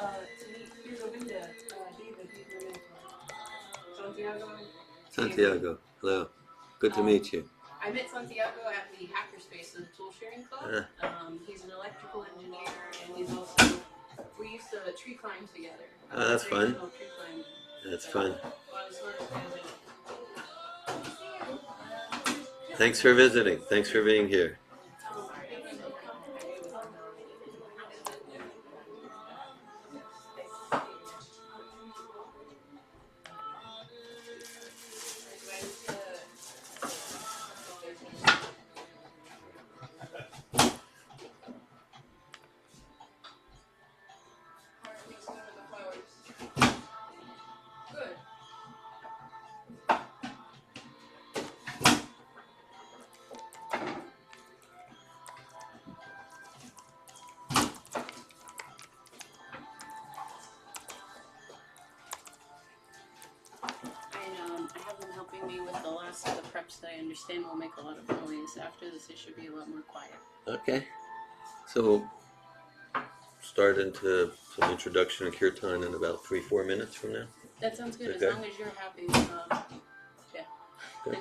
to meet your Govinda, Dhira, Santiago. Santiago, hello. Good to meet you. I met Santiago at the Hackerspace, the tool sharing club. He's an electrical engineer, and he's also, we used to tree climb together. That's fun. That's fun. Thanks for visiting. Thanks for being here. I understand will make a lot of noise. After this, it should be a lot more quiet. Okay. So we'll start into some introduction to Kirtan in about 3-4 minutes from now. That sounds good, okay. As long as you're happy. Yeah. Good.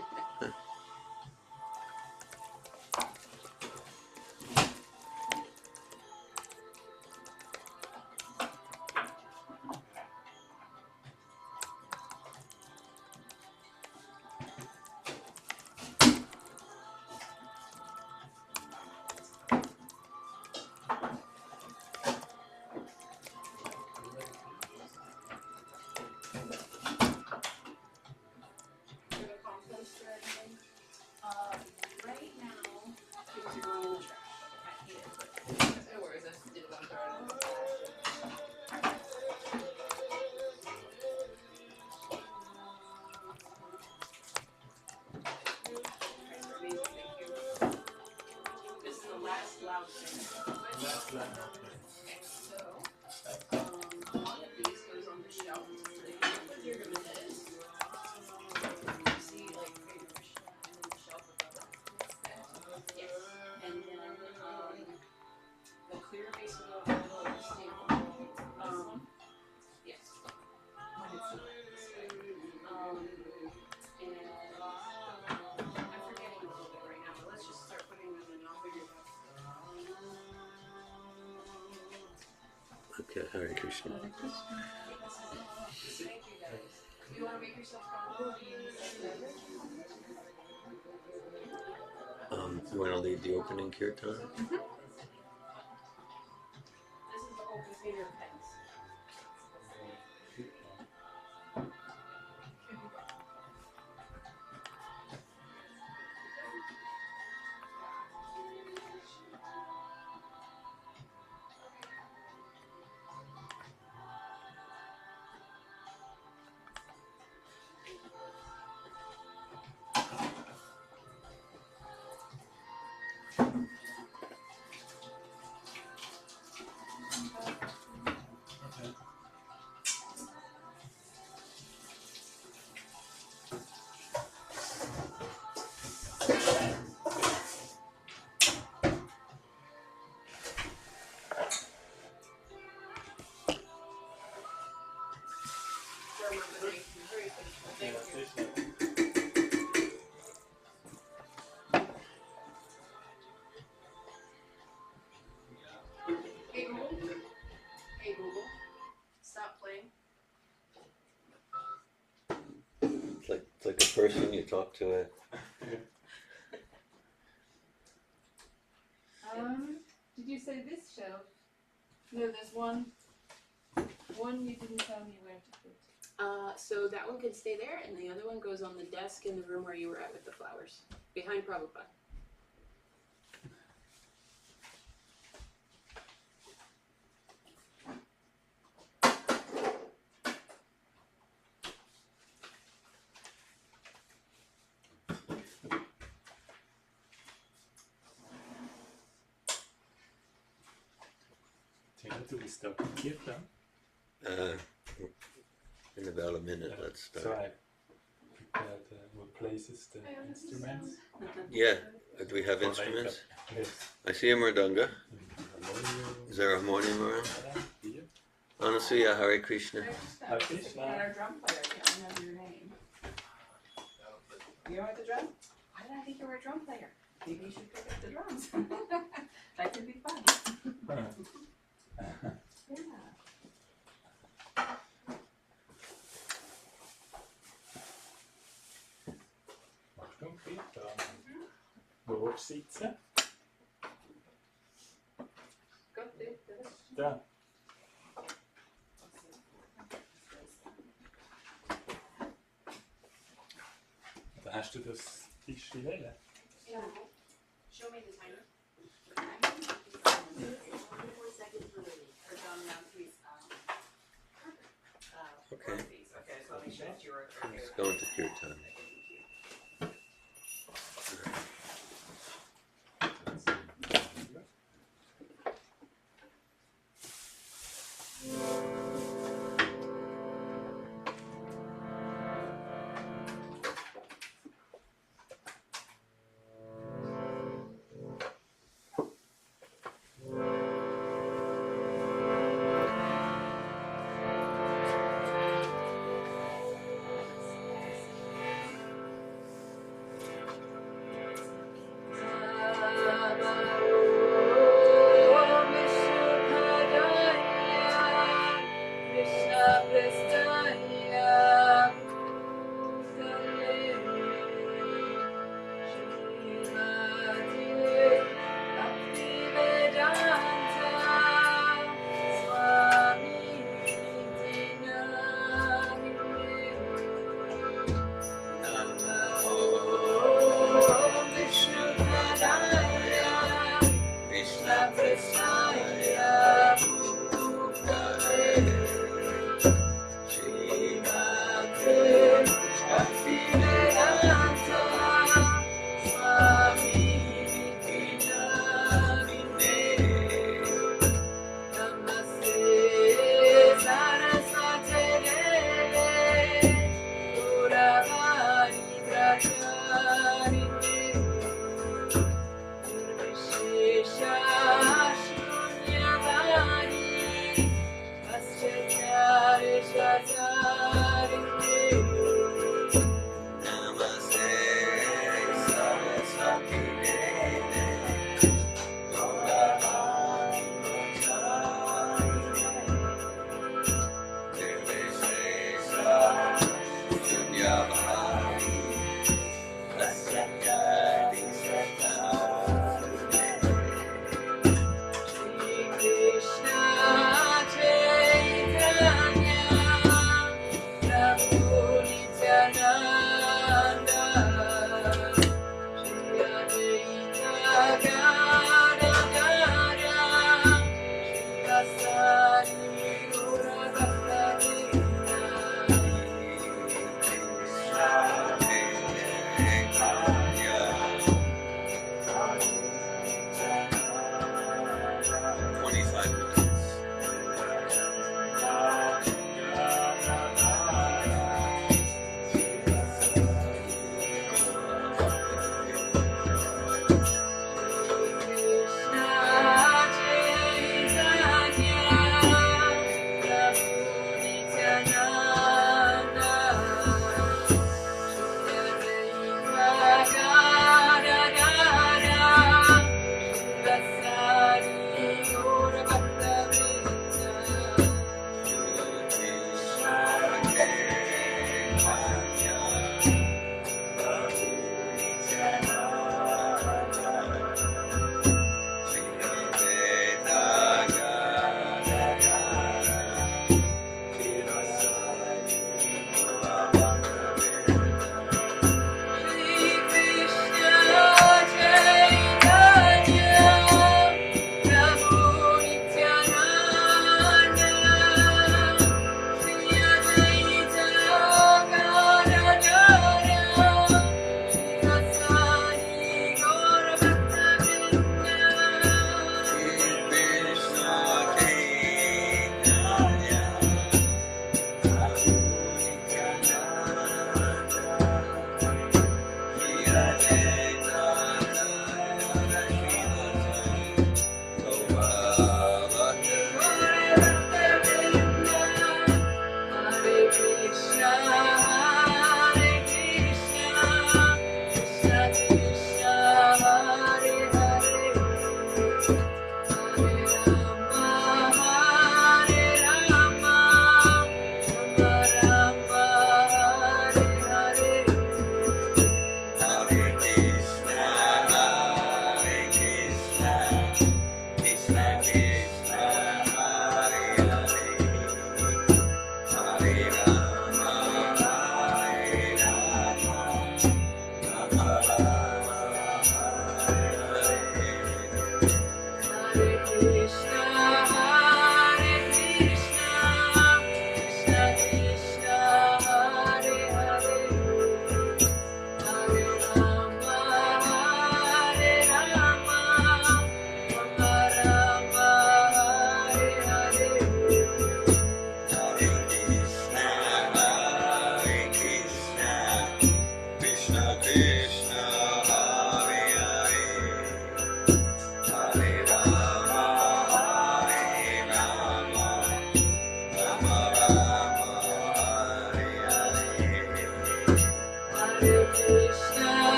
Okay, Hare Krishna. Hare Krishna. You want to make yourself You want to lead the opening Kirtan? This is the whole container of pens. Hey Google, stop playing. It's like a person you talk to it. Did you say this shelf? No, there's one. One you didn't tell me where to put. So that one can stay there, and the other one goes on the desk in the room where you were at with the flowers, behind Prabhupada. Do we start the Kirtan? In about a minute, let's start. So I prepared what places the instruments. Yeah, do we have instruments? Yes. I see a mridanga. Is there a harmonium around? Here. Anasuya, Hare Krishna. Hare Krishna. And our drum player, I can't remember your name. You know what the drum? Why did I think you were a drum player? Maybe you should pick up the drums. That could be fun. Yeah. Vart funkar Var sitter? Go through this. Där. Da hast du das Tisch wählen. Yeah. Show me the timer. 4 seconds remaining. Or John now please. Okay. Okay, so let me show you were Let's go into kirtan.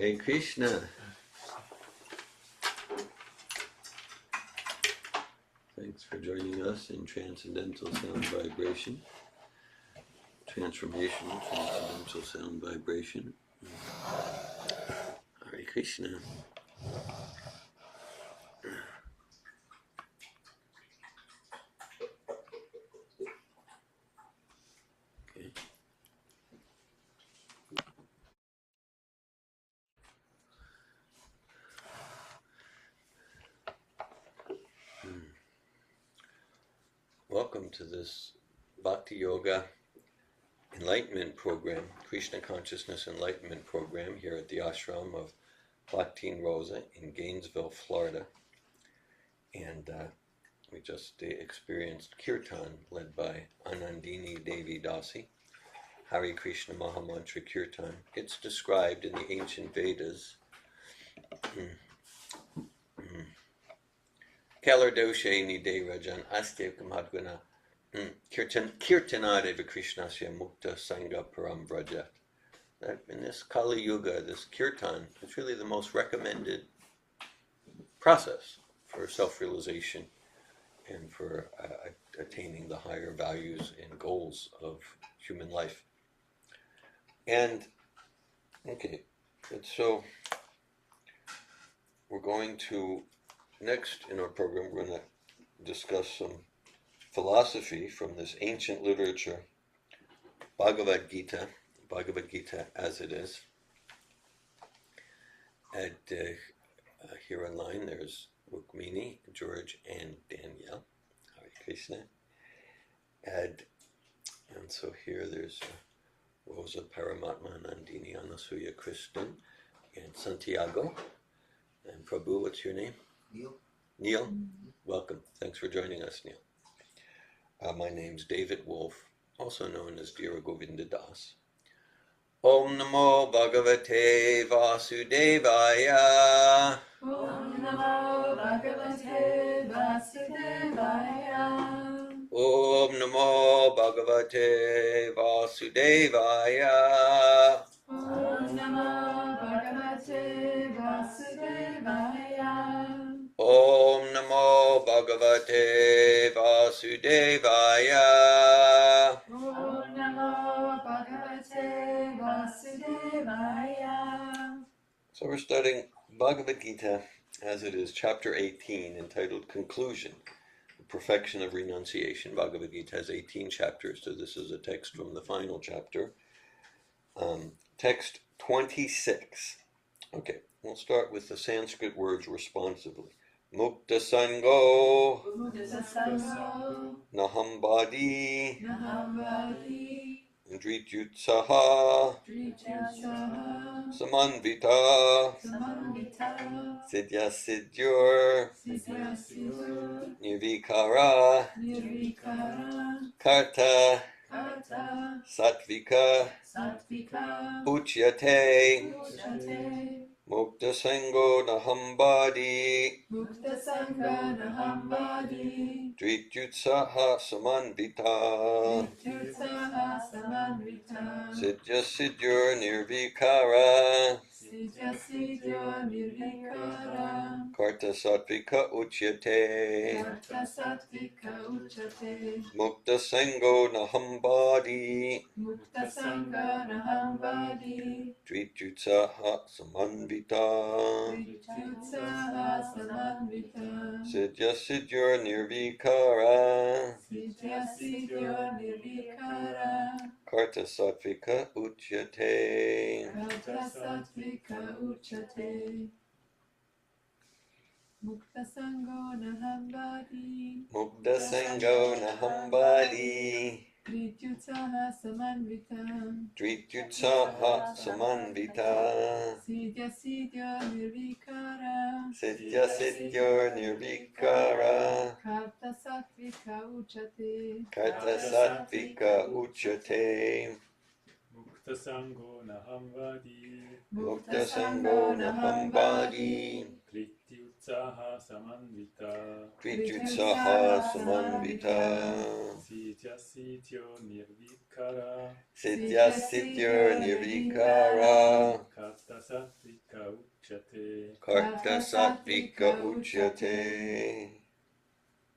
Hare Krishna. Thanks for joining us in Transcendental Sound Vibration. Transformational Transcendental Sound Vibration. Hare Krishna. Okay. Welcome to this Bhakti Yoga Enlightenment Program, Krishna Consciousness Enlightenment Program here at the ashram of bhaktin Rosa in Gainesville, Florida. And we just experienced Kirtan led by Anandini Devi Dasi, Hare Krishna Mahamantra Kirtan. It's described in the ancient Vedas. Kalardoshe Nide Rajan Astev Kamadguna Kirtanadeva Krishnasya Mukta Sangha Param Vrajat. That in this Kali Yuga, this Kirtan is really the most recommended process for self-realization and for attaining the higher values and goals of human life. And, okay, so we're going to, next in our program, we're going to discuss some philosophy from this ancient literature, Bhagavad Gita as it is. And here online there's Rukmini, George, and Danielle. Hare Krishna. And so here there's Rosa, Paramatma, Nandini, Anasuya, Kristen, and Santiago. And Prabhu, what's your name? Neil. Neil? Welcome. Thanks for joining us, Neil. My name's David Wolf, also known as Dhira Govinda Das. Om Namo Bhagavate Vasudevaya. Om Namo Bhagavate Vasudevaya. Om Namo Bhagavate Vasudevaya. Om Namo Bhagavate Vasudevaya. Om Namo Bhagavate Vasudevaya. Om Namo Bhagavate Vasudevaya. So we're studying Bhagavad Gita as it is, chapter 18, entitled Conclusion, the Perfection of Renunciation. Bhagavad Gita has 18 chapters, so this is a text from the final chapter. Text 26. Okay, we'll start with the Sanskrit words responsively. Mukta Sango, Mukta Sango, Nahambadi, Nahambadi, Drityutsaha, Drityasaha, Samanvita, Samambita, Siddhya Siddhur, Siddhyasyur, Nirvikara, Nirvikara, Karta, Karta, Sattvika, Sattvika, Uchyate, Uchate, Mukta Sango Nahambadi, Mukta Sangha Nahambadi, Drityutsaha Samanvita, Drityasaha Samambita, Siddhya Siddhur Nirvikara, Siddhyasidhya Nirvikara, Karta Sattvika Uchyate, Karta Sattvika Uchate, Mukta Sango Nahambadi, Mukta Sangha Nahambadi, Drityutsaha Samanvita, Vidyutsaha Samanvita, Siddhya Siddhur Nirvikara, Siddhyasidhya Nirvikara, Karta Sattvika Uchyate. Karta Sattvika Uchate, Mukta Sango Nahambadi, Mukta Sango Nahambadi, Vidyutsaha Samanvita, Drityutsaha Samanvita, Siddhyasidhya Nirvikara, Siddhya Siddhur Nirvikara, Karta Sattvika Uchate, Karta Sattvika Uchyate, Mukta Sango Nahambadi, Mukta Sango Nahambadi, Drityutsaha Samanvita, Drityutsaha Samanvita, Siddhya Siddhyo Nirvikara, Siddhya Siddhur Nirvikara, Karta Sattvika Uchate, Karta Sattvika Uchyate,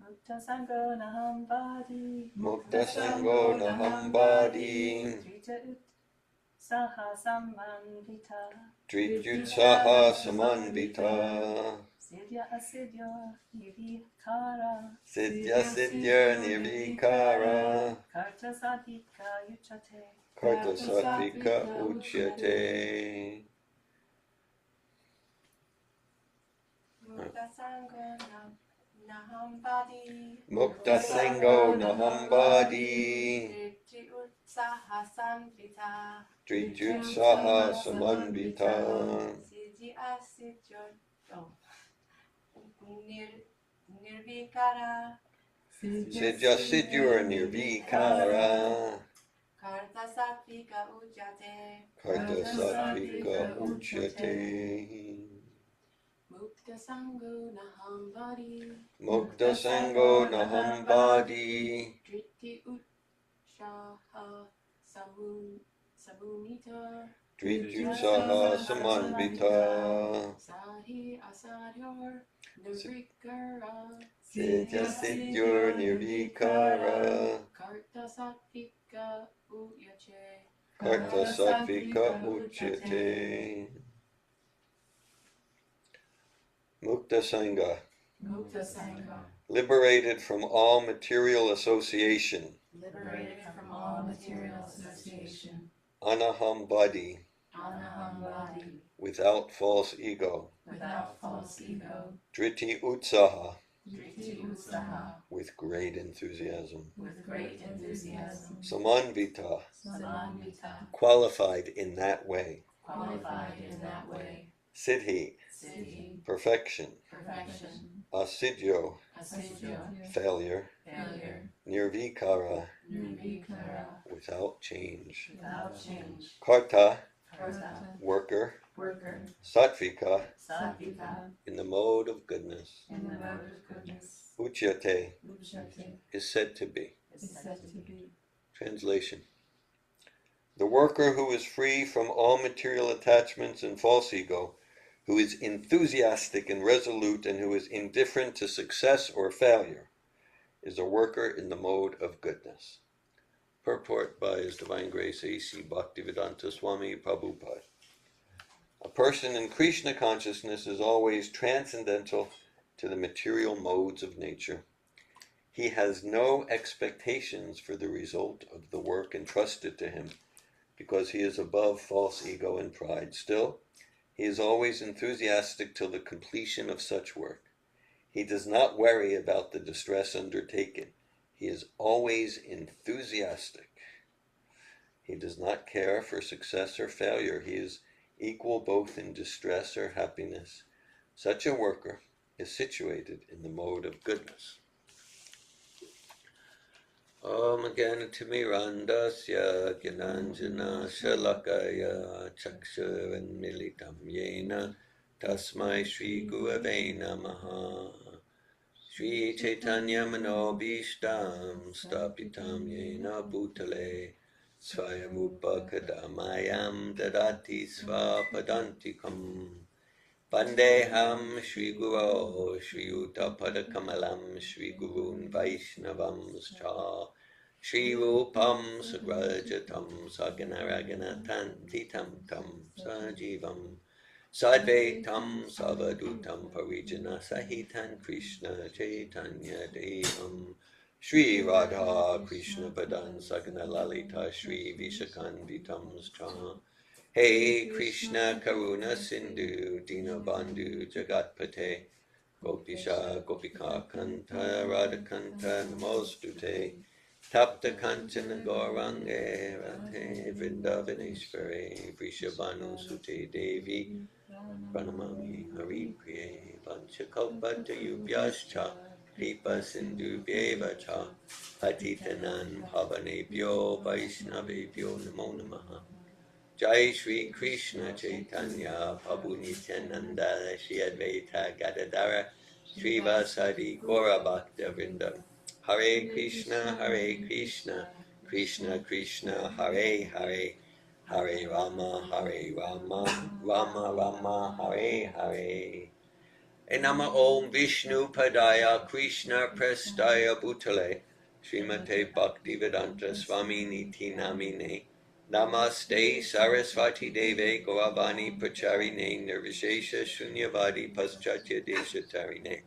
Mukta Sango Nahambadi, Mukta Sango Nahambadi, Saha Samanvita, Drityutsaha Samanvita, Siddhya Asiddhya Nirvikara, Siddhya Siddhya Nirvikara, Karta Sattvika Uchate, Karta Sattvika Uchyate. Mukta Sango Nahambadi, Mukta Sango Nahambadi, Utsaha Samvita, Drityutsaha Samanvita, Siddhya Siddhya Nirvikara, Siddhya Siddhur Nirvikara, Karta Sattvika Uchate, Karta Sattvika Uchyate. Mukta Sango Nahambadi, Mukta Sango Nahambadi, Driti Utshaha Samunita, Drityutsaha Samanvita, Sahi Asadyor Nirvikara, Siddhya Siddhur Nirvikara, Karta Sattvika Uyache, Karta Sattvika Uchyate. Mukta Sangha, Mukta Sangha, liberated from all material association, liberated from all material association, Anaham Body, Anaham Body, without false ego, without false ego, Driti Utsaha, Driti Utsaha, with great enthusiasm, with great enthusiasm, Samanvita, Samanvita, qualified in that way, qualified in that way, Siddhi, Siddhi, perfection, perfection, Asidhyo, Asidhya, failure, failure, Nirvikara, Nirvikara, without change, without change, Karta, Karta, worker, worker, Sattvika, Sattvika, in the mode of goodness, in the mode of goodness, Uchyate, Uchyate, is said to be. is said to be. Translation. The worker who is free from all material attachments and false ego, who is enthusiastic and resolute, and who is indifferent to success or failure, is a worker in the mode of goodness. Purport by His Divine Grace A.C. Bhaktivedanta Swami Prabhupada. A person in Krishna consciousness is always transcendental to the material modes of nature. He has no expectations for the result of the work entrusted to him, because he is above false ego and pride. Still, he is always enthusiastic till the completion of such work. He does not worry about the distress undertaken. He is always enthusiastic. He does not care for success or failure. He is equal both in distress or happiness. Such a worker is situated in the mode of goodness. Om Gyanatimirandasya Gyananjana Shalakaya Chakshuranmilitam Yena Tasmai Shri Gurave Namaha. Shri Chaitanya Manobhishtam Stapitam Yena Bhutale Swayamupa Kadamayam Dadati Svapadantikam. Vandeham Shri Guru Shri Yuta Padakamalam Shri Gurun Vaishnavamscha Shri Rupam Sagrajatam Saganaraganatam Tam Sajivam Sadvaitam Savadutam Parijana Sahitan Krishna Chaitanya Devam Shri Radha Krishna Padan Sagana Lalita Shri Vishakanvitam Scha. Hey Krishna Karuna Sindhu Dinabandhu Jagatpate Gopisha Gopika Kanta Radhakanta Namostute Tapta Kanchana Gaurange Radhe Vrindavaneshware Vrishabhanu Sute Devi Pranamami Hari Priye Vanchakalpatayubhyascha Kripa Sindhu Vyevacha Patitanan Pavanebhyo Vaishnavebhyo Namo Namaha. Jai Shri Krishna Chaitanya Prabhu Nityananda Shri Advaita Gadadara Shri Vasadi Gaura Bhakta Vrinda. Hare Krishna Krishna Krishna Hare Hare, Hare Rama Rama Rama Hare Hare. Enama Om Vishnu Padaya Krishna Prestaya Bhutale Srimate Bhaktivedanta Swami Niti Namine Namaste Sarasvati Deve Gauravani Pracharine Nirvishesha Shunyavadi Paschatya Deshatarine.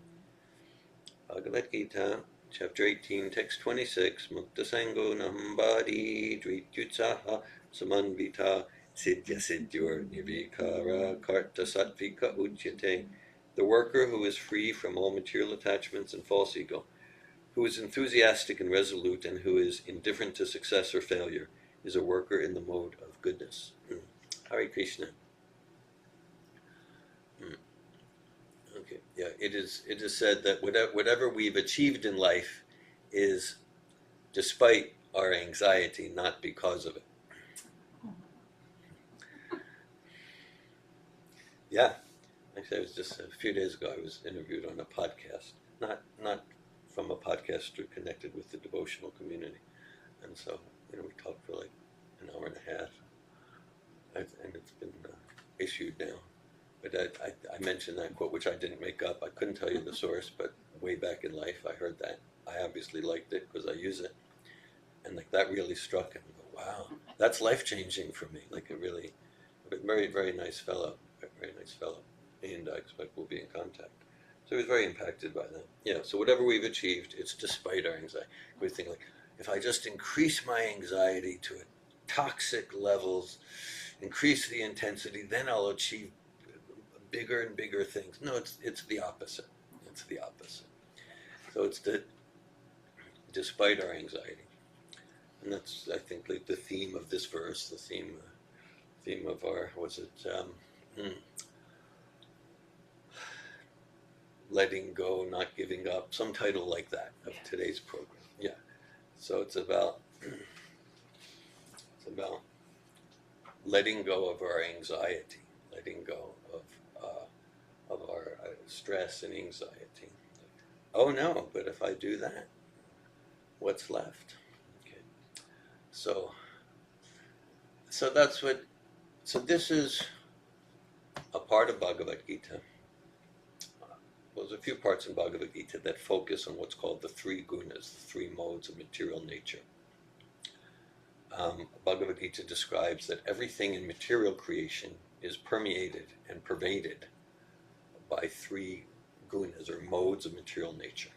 Bhagavad Gita, Chapter 18, Text 26, Mukta Sango Nambadi Drityutsaha Samanvita Siddhya Siddhyor Nirvikara Karta Sattvika Ujyate. The worker who is free from all material attachments and false ego, who is enthusiastic and resolute, and who is indifferent to success or failure, is a worker in the mode of goodness. Hare Krishna. Okay, yeah, it is said that whatever we've achieved in life is despite our anxiety, not because of it. Yeah, actually, I was just a few days ago. I was interviewed on a podcast, not from a podcaster connected with the devotional community, and so we talked for like an hour and a half, and it's been issued now. But I mentioned that quote, which I didn't make up. I couldn't tell you the source, but way back in life, I heard that. I obviously liked it because I use it, and like that really struck him. Wow, that's life changing for me. Like it really, very very nice fellow, very nice fellow, and I expect we'll be in contact. So he was very impacted by that. Yeah, so whatever we've achieved, it's despite our anxiety. We think like, if I just increase my anxiety to toxic levels, increase the intensity, then I'll achieve bigger and bigger things. No, it's the opposite. It's the opposite. So it's despite our anxiety. And that's, I think, like the theme of this verse, the theme of our, letting go, not giving up, some title like that of today's program. Yeah. So it's about letting go of our anxiety, letting go of our stress and anxiety. Oh no, but if I do that, what's left? Okay. So that's what. So this is a part of Bhagavad Gita. There's a few parts in Bhagavad Gita that focus on what's called the three gunas, the three modes of material nature. Bhagavad Gita describes that everything in material creation is permeated and pervaded by three gunas, or modes of material nature.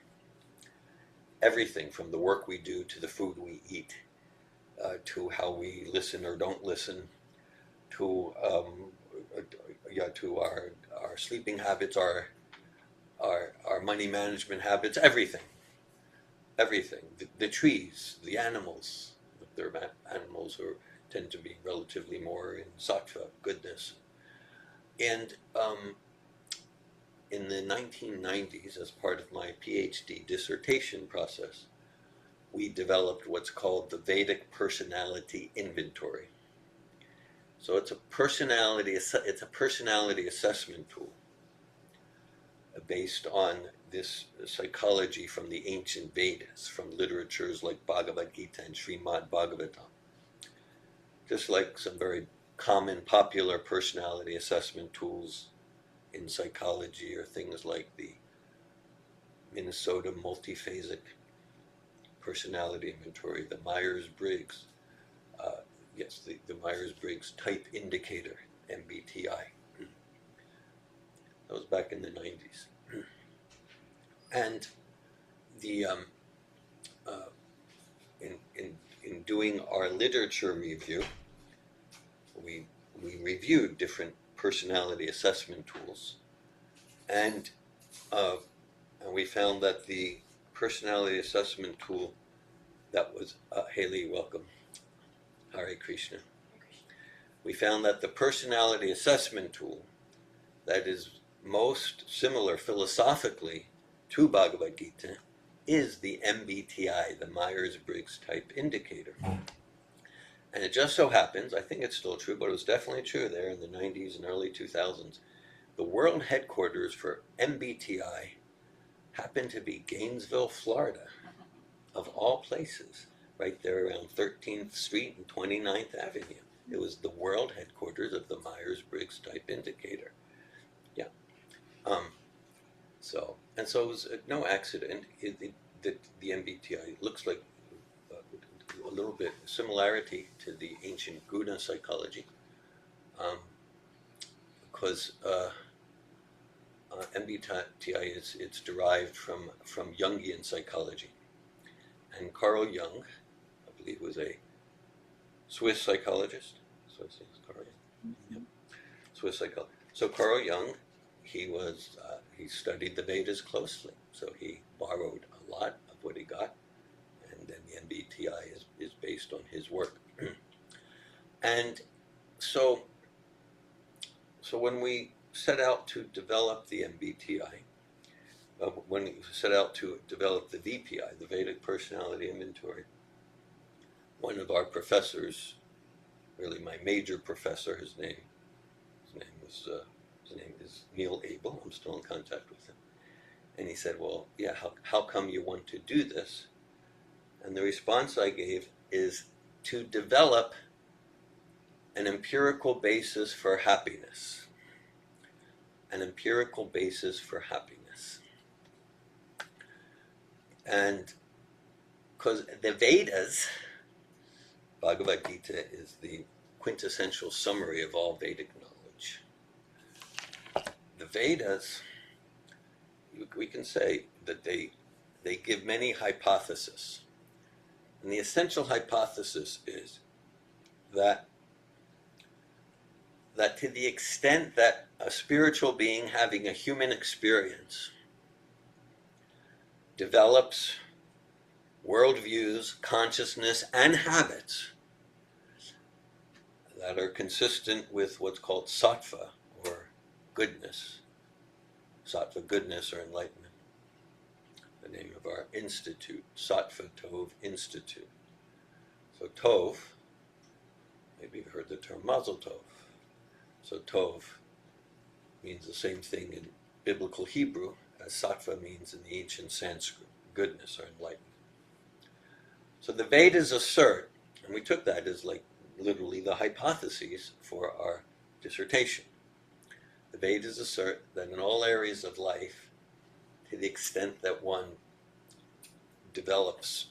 Everything from the work we do to the food we eat, to how we listen or don't listen, to our sleeping habits, our money management habits, everything. The trees, the animals. There are animals who tend to be relatively more in sattva, goodness. And in the 1990s, as part of my PhD dissertation process, we developed what's called the Vedic Personality Inventory. So it's a personality assessment tool based on this psychology from the ancient Vedas, from literatures like Bhagavad Gita and Srimad Bhagavatam. Just like some very common, popular personality assessment tools in psychology are things like the Minnesota Multiphasic Personality Inventory, the Myers-Briggs, the Myers-Briggs Type Indicator, MBTI. That was back in the 90s. And the in doing our literature review, we reviewed different personality assessment tools, and we found that the personality assessment tool that was Haley, welcome, Hare Krishna. We found that the personality assessment tool that is most similar philosophically to Bhagavad Gita is the MBTI, the Myers-Briggs Type Indicator. And it just so happens, I think it's still true, but it was definitely true there in the 90s and early 2000s, the world headquarters for MBTI happened to be Gainesville, Florida, of all places, right there around 13th Street and 29th Avenue. It was the world headquarters of the Myers-Briggs Type Indicator. Yeah. So it was no accident. The MBTI looks like a little bit similarity to the ancient Guna psychology, because MBTI it's derived from Jungian psychology, and Carl Jung, I believe, was a Swiss psychologist. Swiss psychologist. So Carl Jung, he studied the Vedas closely, so he borrowed a lot of what he got, and then the MBTI is based on his work. And so when we set out to develop the MBTI, when we set out to develop the VPI, the Vedic Personality Inventory, one of our professors, really my major professor, his name is Neil Abel. I'm still in contact with him. And he said, well, yeah, how come you want to do this? And the response I gave is to develop an empirical basis for happiness. An empirical basis for happiness. And because the Vedas, Bhagavad Gita is the quintessential summary of all Vedic knowledge. The Vedas, we can say that they give many hypotheses. And the essential hypothesis is that to the extent that a spiritual being having a human experience develops worldviews, consciousness, and habits that are consistent with what's called sattva, or goodness. Sattva, goodness, or enlightenment. The name of our institute, Sattva Tov Institute. So Tov, maybe you've heard the term Mazel Tov. So Tov means the same thing in biblical Hebrew as Sattva means in the ancient Sanskrit, goodness or enlightenment. So the Vedas assert, and we took that as like literally the hypotheses for our dissertation. The Vedas assert that in all areas of life, to the extent that one develops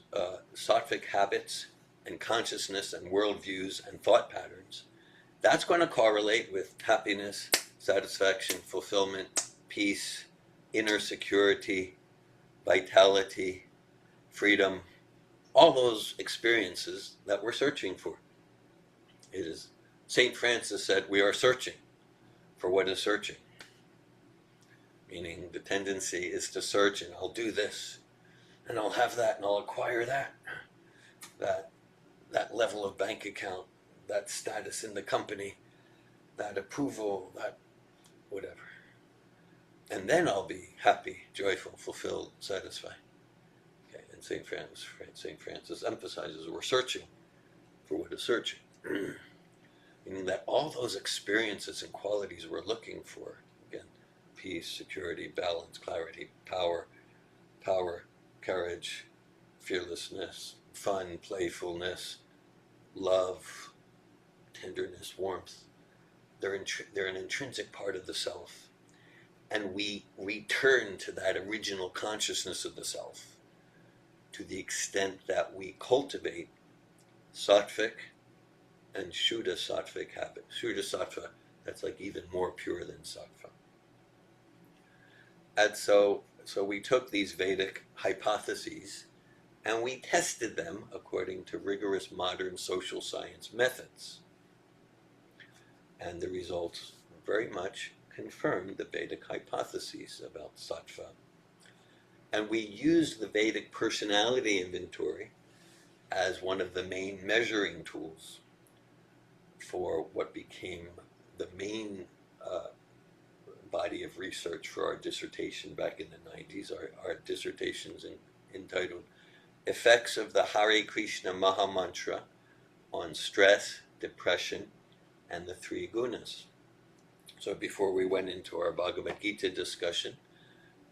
sattvic habits and consciousness and worldviews and thought patterns, that's going to correlate with happiness, satisfaction, fulfillment, peace, inner security, vitality, freedom, all those experiences that we're searching for. It is, St. Francis said, we are searching for what is searching. Meaning the tendency is to search, and I'll do this, and I'll have that, and I'll acquire that level of bank account, that status in the company, that approval, that whatever. And then I'll be happy, joyful, fulfilled, satisfied. Okay, and St. Francis emphasizes we're searching for what is searching. Meaning that all those experiences and qualities we're looking for, again, peace, security, balance, clarity, power, courage, fearlessness, fun, playfulness, love, tenderness, warmth, they're an intrinsic part of the self. And we return to that original consciousness of the self to the extent that we cultivate sattvic and Shuddha sattvic habit. Shuddha sattva, that's like even more pure than sattva. And so we took these Vedic hypotheses and we tested them according to rigorous modern social science methods. And the results very much confirmed the Vedic hypotheses about sattva. And we used the Vedic personality inventory as one of the main measuring tools for what became the main body of research for our dissertation back in the 90s. Our dissertation's entitled Effects of the Hare Krishna Maha Mantra on Stress, Depression, and the Three Gunas. So before we went into our Bhagavad Gita discussion,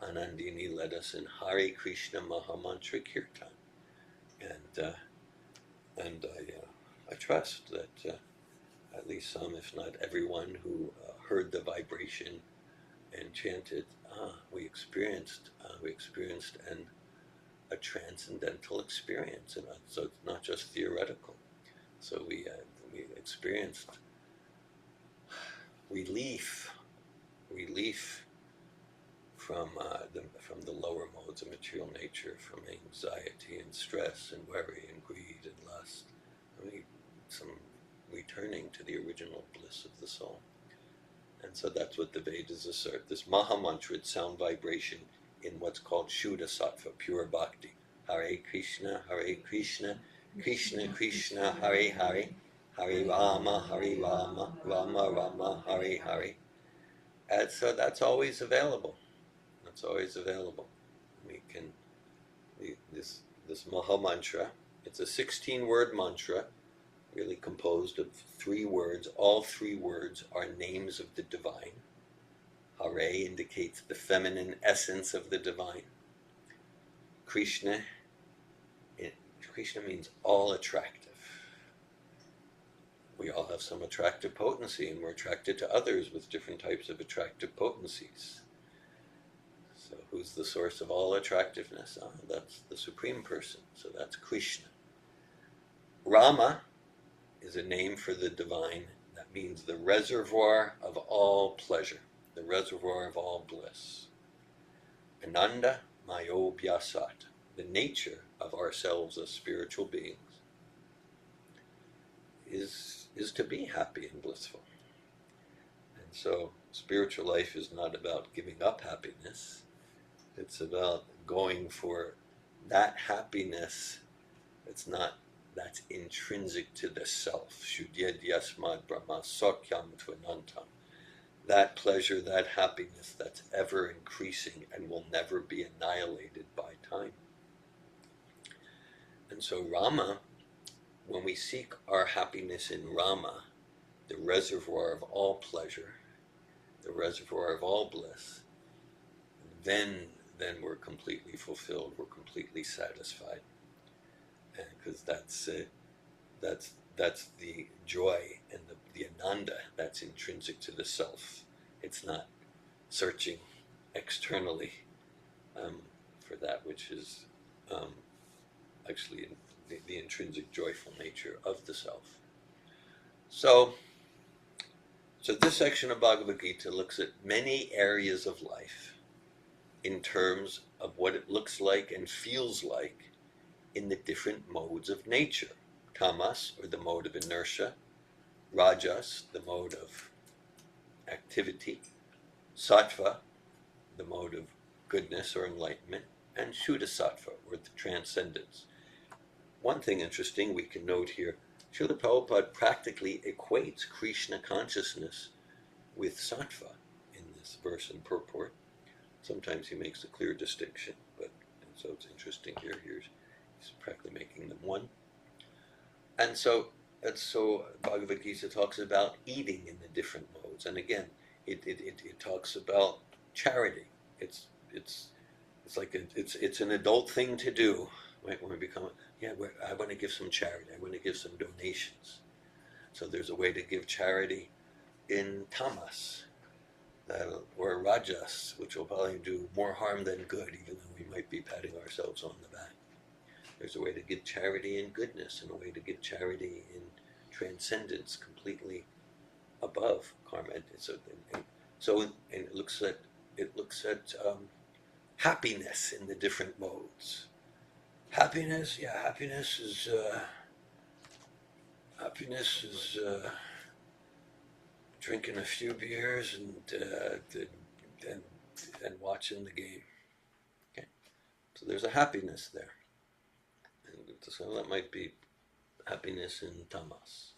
Anandini led us in Hare Krishna Maha Mantra Kirtan. And I trust that at least some, if not everyone, who heard the vibration and chanted, we experienced a transcendental experience, and so it's not just theoretical. So we experienced relief from the lower modes of material nature, from anxiety and stress and worry and greed and lust. Some returning to the original bliss of the soul. And so that's what the Vedas assert. This Maha Mantra, sound vibration in what's called Shuddha Sattva, pure bhakti. Hare Krishna, Krishna Krishna, Hare Hare, Hare Rama, Rama Rama, Hare Hare. And so that's always available. That's always available. This Maha Mantra, it's a 16-word mantra, really composed of 3 words. All 3 words are names of the divine. Hare indicates the feminine essence of the divine. Krishna means all attractive. We all have some attractive potency, and we're attracted to others with different types of attractive potencies. So who's the source of all attractiveness? That's the Supreme Person. So that's Krishna. Rama is a name for the divine. That means the reservoir of all pleasure, the reservoir of all bliss. Ananda Mayobhyasat, the nature of ourselves as spiritual beings, is to be happy and blissful. And so spiritual life is not about giving up happiness. It's about going for that happiness that's intrinsic to the self. Shudyed yasmad brahma sokyam tvanantam. That pleasure, that happiness that's ever increasing and will never be annihilated by time. And so Rama, when we seek our happiness in Rama, the reservoir of all pleasure, the reservoir of all bliss, then we're completely fulfilled, we're completely satisfied. Because that's the joy and the ananda that's intrinsic to the self. It's not searching externally for that which is actually the intrinsic joyful nature of the self. So this section of Bhagavad Gita looks at many areas of life in terms of what it looks like and feels like in the different modes of nature. Tamas, or the mode of inertia; Rajas, the mode of activity; Sattva, the mode of goodness or enlightenment; and Shuddha-sattva, or the transcendence. One thing interesting we can note here, Srila Prabhupada practically equates Krishna consciousness with sattva in this verse and purport. Sometimes he makes a clear distinction, and so it's interesting here. He's practically making them one. And so Bhagavad Gita talks about eating in the different modes, and again, it talks about charity. It's like it's an adult thing to do. Right? When we become, I want to give some charity. I want to give some donations. So there's a way to give charity in tamas, or rajas, which will probably do more harm than good, even though we might be patting ourselves on the back. There's a way to give charity in goodness, and a way to give charity in transcendence, completely above karma. So it looks at happiness in the different modes. Happiness is drinking a few beers and watching the game. Okay, so there's a happiness there. So that might be happiness in tamas,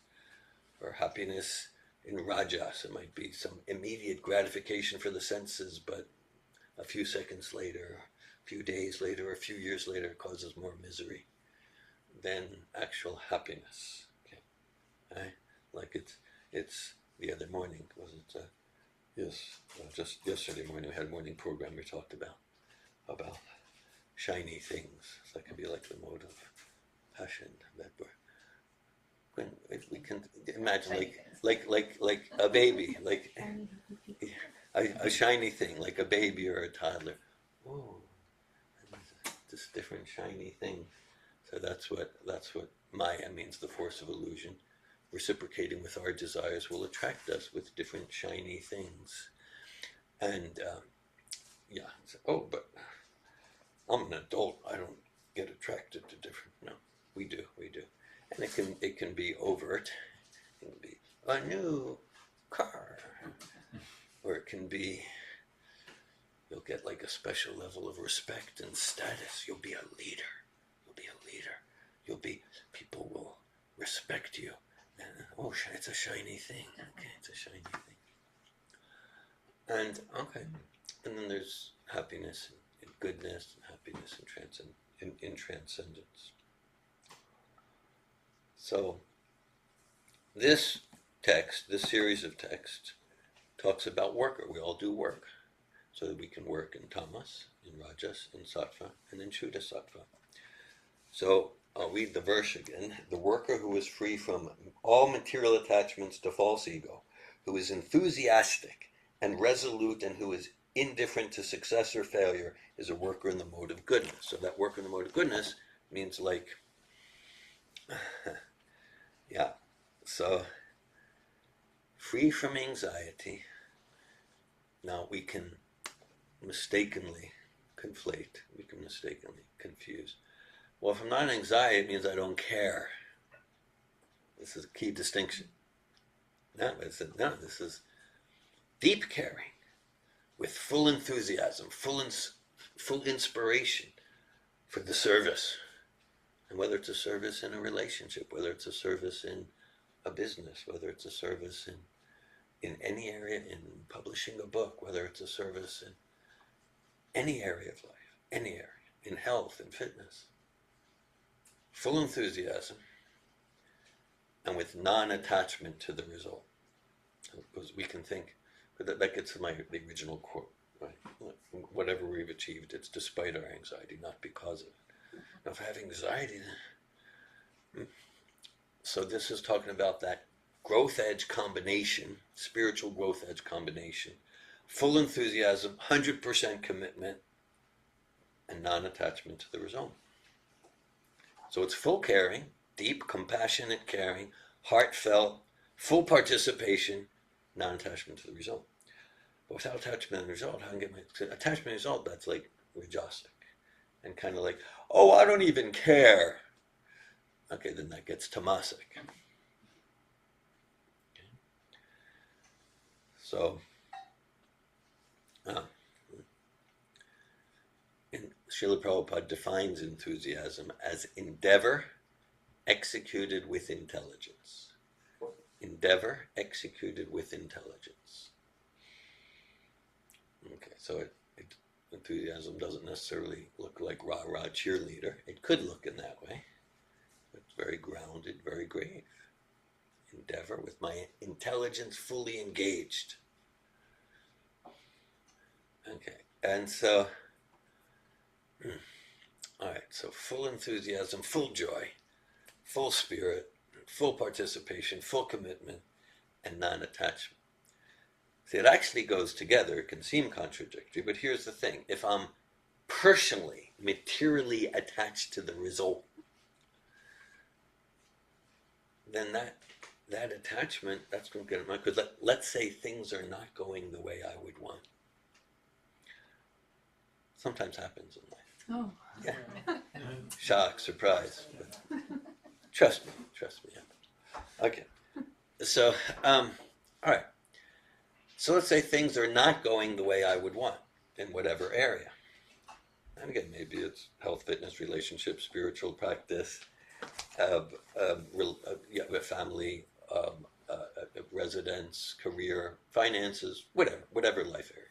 or happiness in rajas. It might be some immediate gratification for the senses, but a few seconds later, a few days later, a few years later, it causes more misery than actual happiness. Okay, right? Like it's the other morning, was it? Just yesterday morning we had a morning program we talked about shiny things. So that could be like the mode of passion that when we can imagine like a baby, like a shiny thing, like a baby or a toddler. Oh, this different shiny thing. So that's what Maya means, the force of illusion. Reciprocating with our desires will attract us with different shiny things. And but I'm an adult. I don't get attracted to different. No, we do. And it can be overt. It can be a new car, or it can be you'll get like a special level of respect and status. You'll be a leader. People will respect you. And, it's a shiny thing. Okay, it's a shiny thing. And then there's happiness in goodness, and happiness in transcendence. So this series of texts talks about worker. We all do work, so that we can work in tamas, in rajas, in sattva, and in shuddha-sattva. So I'll read the verse again. The worker who is free from all material attachments to false ego, who is enthusiastic and resolute, and who is indifferent to success or failure, is a worker in the mode of goodness. So that worker in the mode of goodness means so free from anxiety. Now we can mistakenly conflate, we can mistakenly confuse. Well, if I'm not in anxiety, it means I don't care. This is a key distinction. No, this is deep caring, with full enthusiasm, full inspiration for the service. And whether it's a service in a relationship, whether it's a service in a business, whether it's a service in any area, in publishing a book, whether it's a service in any area of life, any area, in health and fitness. Full enthusiasm and with non-attachment to the result. Because we can think, but that gets to the original quote, right? Whatever we've achieved, it's despite our anxiety, not because of it. Now, if I have anxiety, so this is talking about that growth edge combination, spiritual growth edge combination, full enthusiasm, 100% commitment, and non-attachment to the result. So it's full caring, deep, compassionate caring, heartfelt, full participation, non-attachment to the result. But without attachment to the result, how can I get my attachment to the result? That's like rajasic. And kind of like, oh, I don't even care. Okay, then that gets tamasic. Okay. So, Srila Prabhupada defines enthusiasm as endeavor executed with intelligence. Endeavor executed with intelligence. Okay, so enthusiasm doesn't necessarily look like rah-rah cheerleader. It could look in that way. It's very grounded, very grave. Endeavor with my intelligence fully engaged. Okay, and so, all right, so full enthusiasm, full joy, full spirit, full participation, full commitment, and non-attachment. See, it actually goes together. It can seem contradictory, but here's the thing. If I'm personally, materially attached to the result, then that attachment, that's going to get in my, because let's say things are not going the way I would want. Sometimes happens in life. Oh. Yeah. Shock, surprise. But trust me. Okay. So, all right. So let's say things are not going the way I would want in whatever area. And again, maybe it's health, fitness, relationship, spiritual practice, family, residence, career, finances, whatever life area.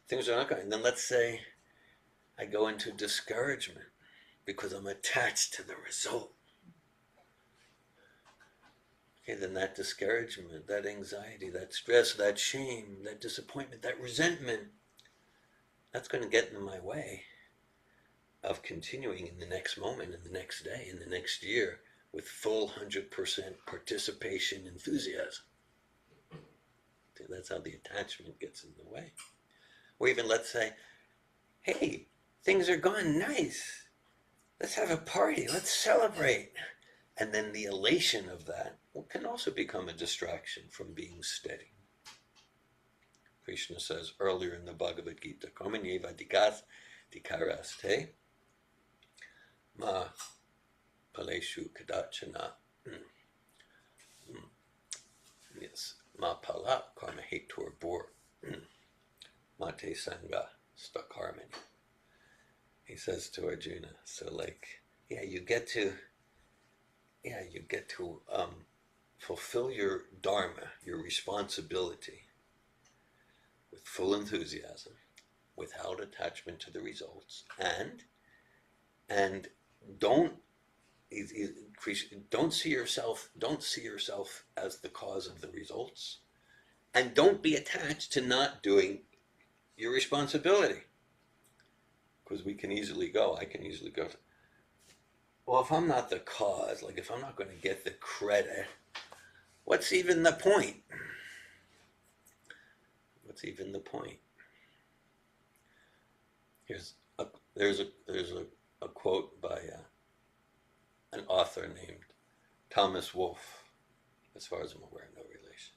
Things are not going. Then let's say I go into discouragement because I'm attached to the result. Okay, then that discouragement, that anxiety, that stress, that shame, that disappointment, that resentment, that's going to get in my way of continuing in the next moment, in the next day, in the next year, with full 100% participation, enthusiasm. See, that's how the attachment gets in the way. Or even let's say, hey, things are going nice. Let's have a party. Let's celebrate. And then the elation of that can also become a distraction from being steady. Krishna says earlier in the Bhagavad Gita, Kamanyeva digas dikaraste ma paleshu kadachana. Yes, ma pala karma hetur bor. Mate Sangha Stakarmani. He says to Arjuna, so you get to fulfill your dharma, your responsibility, with full enthusiasm, without attachment to the results, and don't see yourself as the cause of the results, and don't be attached to not doing your responsibility. Because I can easily go, well, if I'm not the cause, if I'm not going to get the credit, what's even the point? What's even the point? There's a quote by an author named Thomas Wolfe, as far as I'm aware, no relation.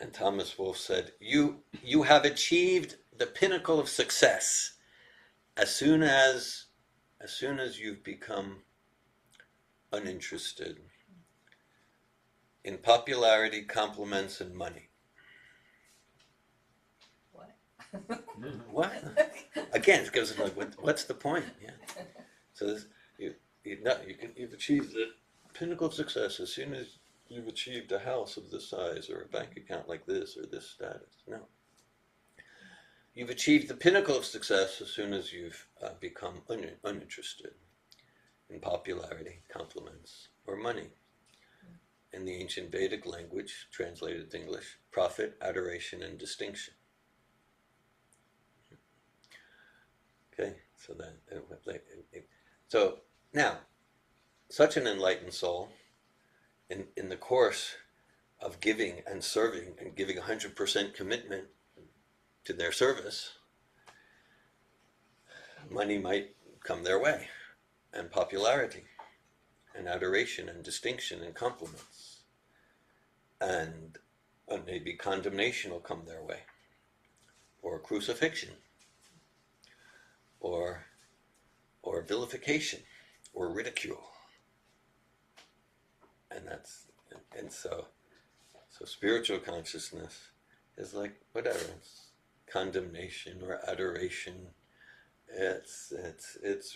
And Thomas Wolfe said, you have achieved the pinnacle of success as soon as you've become uninterested in popularity, compliments, and money. What? Again, it goes like, what's the point? Yeah. So this, you've achieved the pinnacle of success as soon as you've achieved a house of this size or a bank account like this or this status. No. You've achieved the pinnacle of success as soon as you've become uninterested in popularity, compliments, or money. In the ancient Vedic language, translated to English, profit, adoration, and distinction. Okay, so now, such an enlightened soul, in the course of giving and serving and giving 100% commitment to their service, money might come their way, and popularity, and adoration, and distinction, and compliments, and maybe condemnation will come their way, or crucifixion, or vilification, or ridicule, and so spiritual consciousness is like whatever, it's condemnation or adoration, it's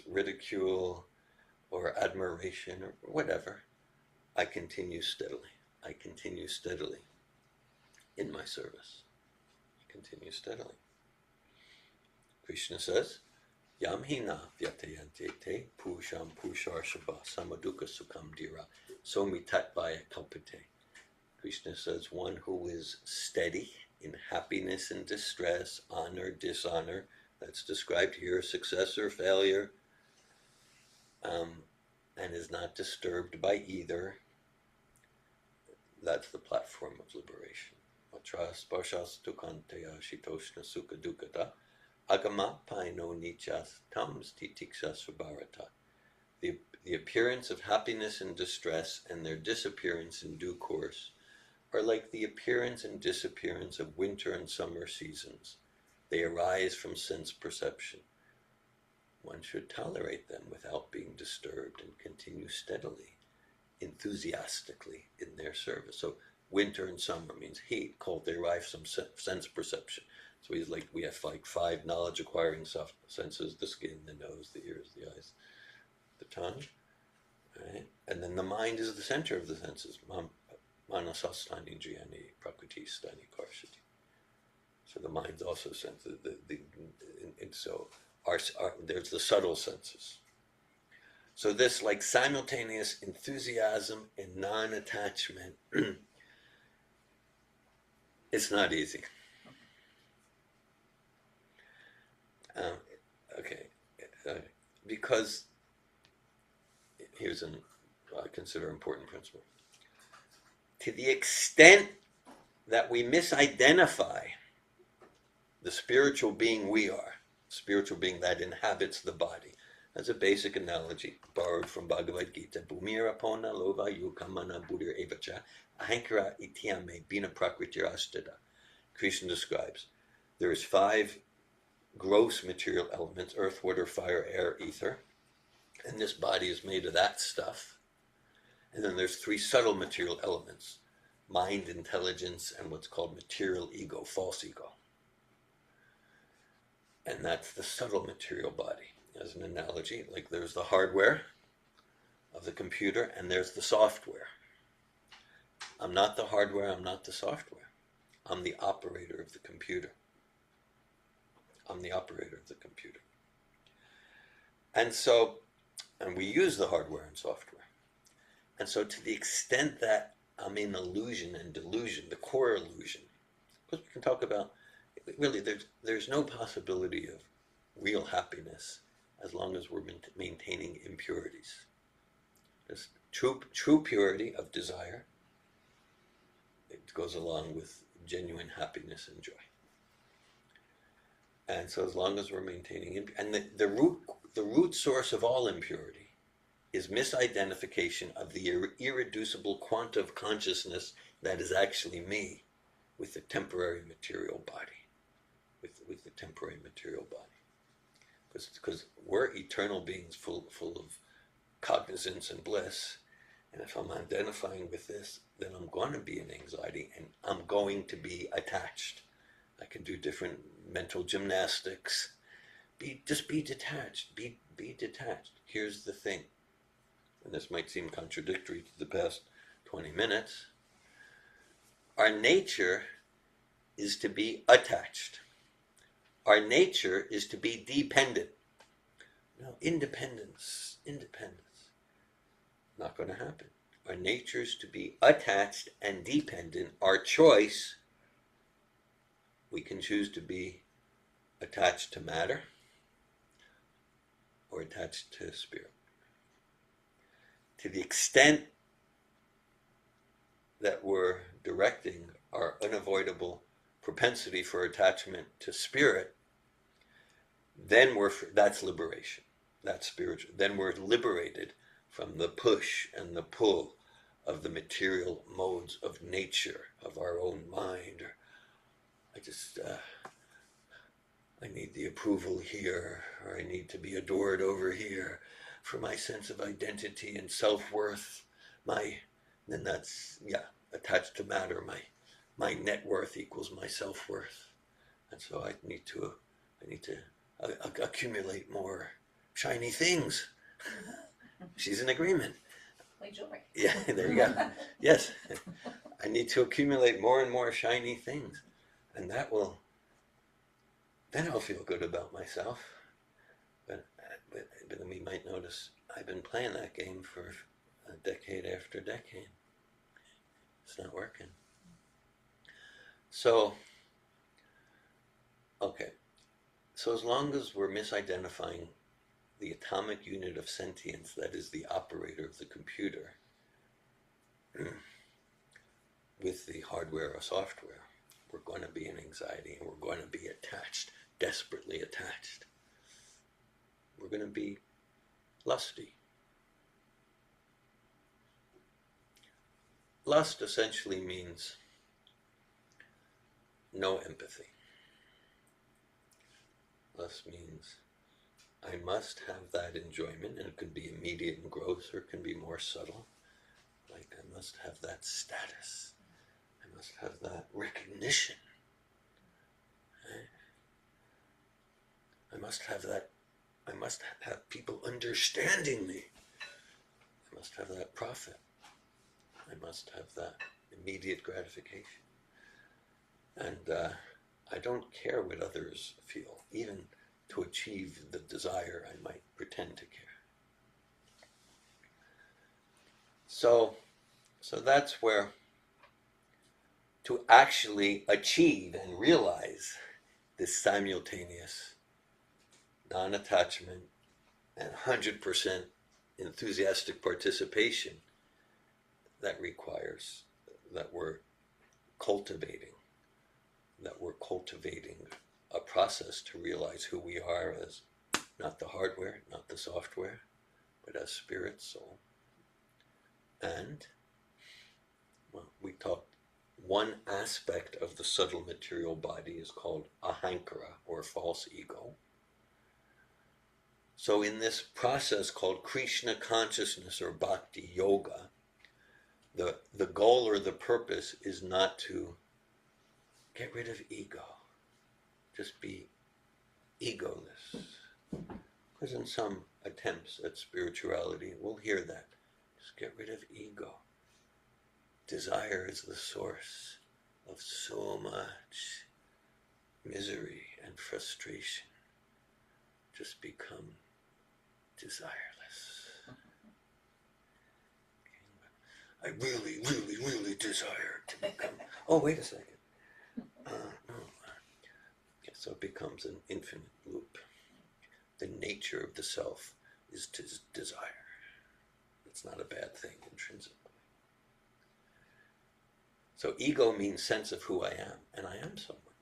ridicule or admiration or whatever. I continue steadily in my service. I continue steadily. Krishna says, Yam hina vyatayante pusham pusharshava samaduka sukham dhira somitattvaya kalpite. Krishna says, one who is steady in happiness and distress, honor, dishonor, that's described here, success or failure, and is not disturbed by either, that's the platform of liberation. Atras parshas tukanteya shitoshna sukha dukkata agama paino nichas tams titiksas vibharata. The appearance of happiness and distress and their disappearance in due course are like the appearance and disappearance of winter and summer seasons. They arise from sense perception. One should tolerate them without being disturbed and continue steadily, enthusiastically in their service. So winter and summer means heat, cold. They arise from sense perception. So he's like, we have like 5 knowledge acquiring senses: the skin, the nose, the ears, the eyes, the tongue. Right? And then the mind is the center of the senses. Manasastani jiyani prakriti stani karshati. So the mind's also senses. And so there's the subtle senses. So this like simultaneous enthusiasm and non-attachment, it's not easy. Because here's I consider important principle. To the extent that we misidentify the spiritual being we are, spiritual being that inhabits the body, as a basic analogy borrowed from Bhagavad Gita, Bhumira pona lova yukamana buddhir evacha ahankara ityame bina prakritirastada. Krishna describes there's 5 gross material elements: earth, water, fire, air, ether, and this body is made of that stuff. And then there's 3 subtle material elements: mind, intelligence, and what's called material ego, false ego. And that's the subtle material body. As an analogy, like there's the hardware of the computer and there's the software. I'm not the hardware, I'm not the software. I'm the operator of the computer. I'm the operator of the computer. And we use the hardware and software. And so to the extent that I'm in illusion and delusion, the core illusion, because we can talk about, really there's no possibility of real happiness as long as we're maintaining impurities. There's true purity of desire. It goes along with genuine happiness and joy. And so as long as we're maintaining and the root source of all impurity is misidentification of the irreducible quanta of consciousness that is actually me with the temporary material body, with the temporary material body, because we're eternal beings full of cognizance and bliss. And if I'm identifying with this, then I'm going to be in anxiety and I'm going to be attached. I can do different mental gymnastics. Just be detached. Be detached. Here's the thing, and this might seem contradictory to the past 20 minutes. Our nature is to be attached. Our nature is to be dependent. No, independence. Not going to happen. Our nature is to be attached and dependent. Our choice, we can choose to be attached to matter or attached to spirit. To the extent that we're directing our unavoidable propensity for attachment to spirit, then that's liberation. That's spiritual. Then we're liberated from the push and the pull of the material modes of nature, of our own mind. I need the approval here, or I need to be adored over here for my sense of identity and self-worth. Then that's, attached to matter. My net worth equals my self-worth. And so I need to accumulate more shiny things. She's in agreement. Like jewelry. Yeah, there you go. Yes. I need to accumulate more and more shiny things. And then I'll feel good about myself. But then we might notice I've been playing that game for a decade after decade. It's not working. So, okay. So as long as we're misidentifying the atomic unit of sentience, that is the operator of the computer, with the hardware or software, we're going to be in anxiety and we're going to be attached, desperately attached. We're going to be lusty. Lust essentially means no empathy. Lust means I must have that enjoyment, and it can be immediate and gross, or it can be more subtle. Like I must have that status. I must have that recognition. I must have that. I must have people understanding me. I must have that profit. I must have that immediate gratification. And I don't care what others feel, even to achieve the desire I might pretend to care. So that's where, to actually achieve and realize this simultaneous non-attachment and 100% enthusiastic participation, that requires that we're cultivating a process to realize who we are as not the hardware, not the software, but as spirit, soul. And, well, we talked, one aspect of the subtle material body is called ahankara, or false ego. So in this process called Krishna consciousness or bhakti yoga, the goal or the purpose is not to get rid of ego. Just be egoless. Because in some attempts at spirituality, we'll hear that. Just get rid of ego. Desire is the source of so much misery and frustration. Just become desireless. I really, really, really desire to become... Oh, wait a second. No. So it becomes an infinite loop. The nature of the self is to desire. It's not a bad thing intrinsically. So ego means sense of who I am, and I am someone.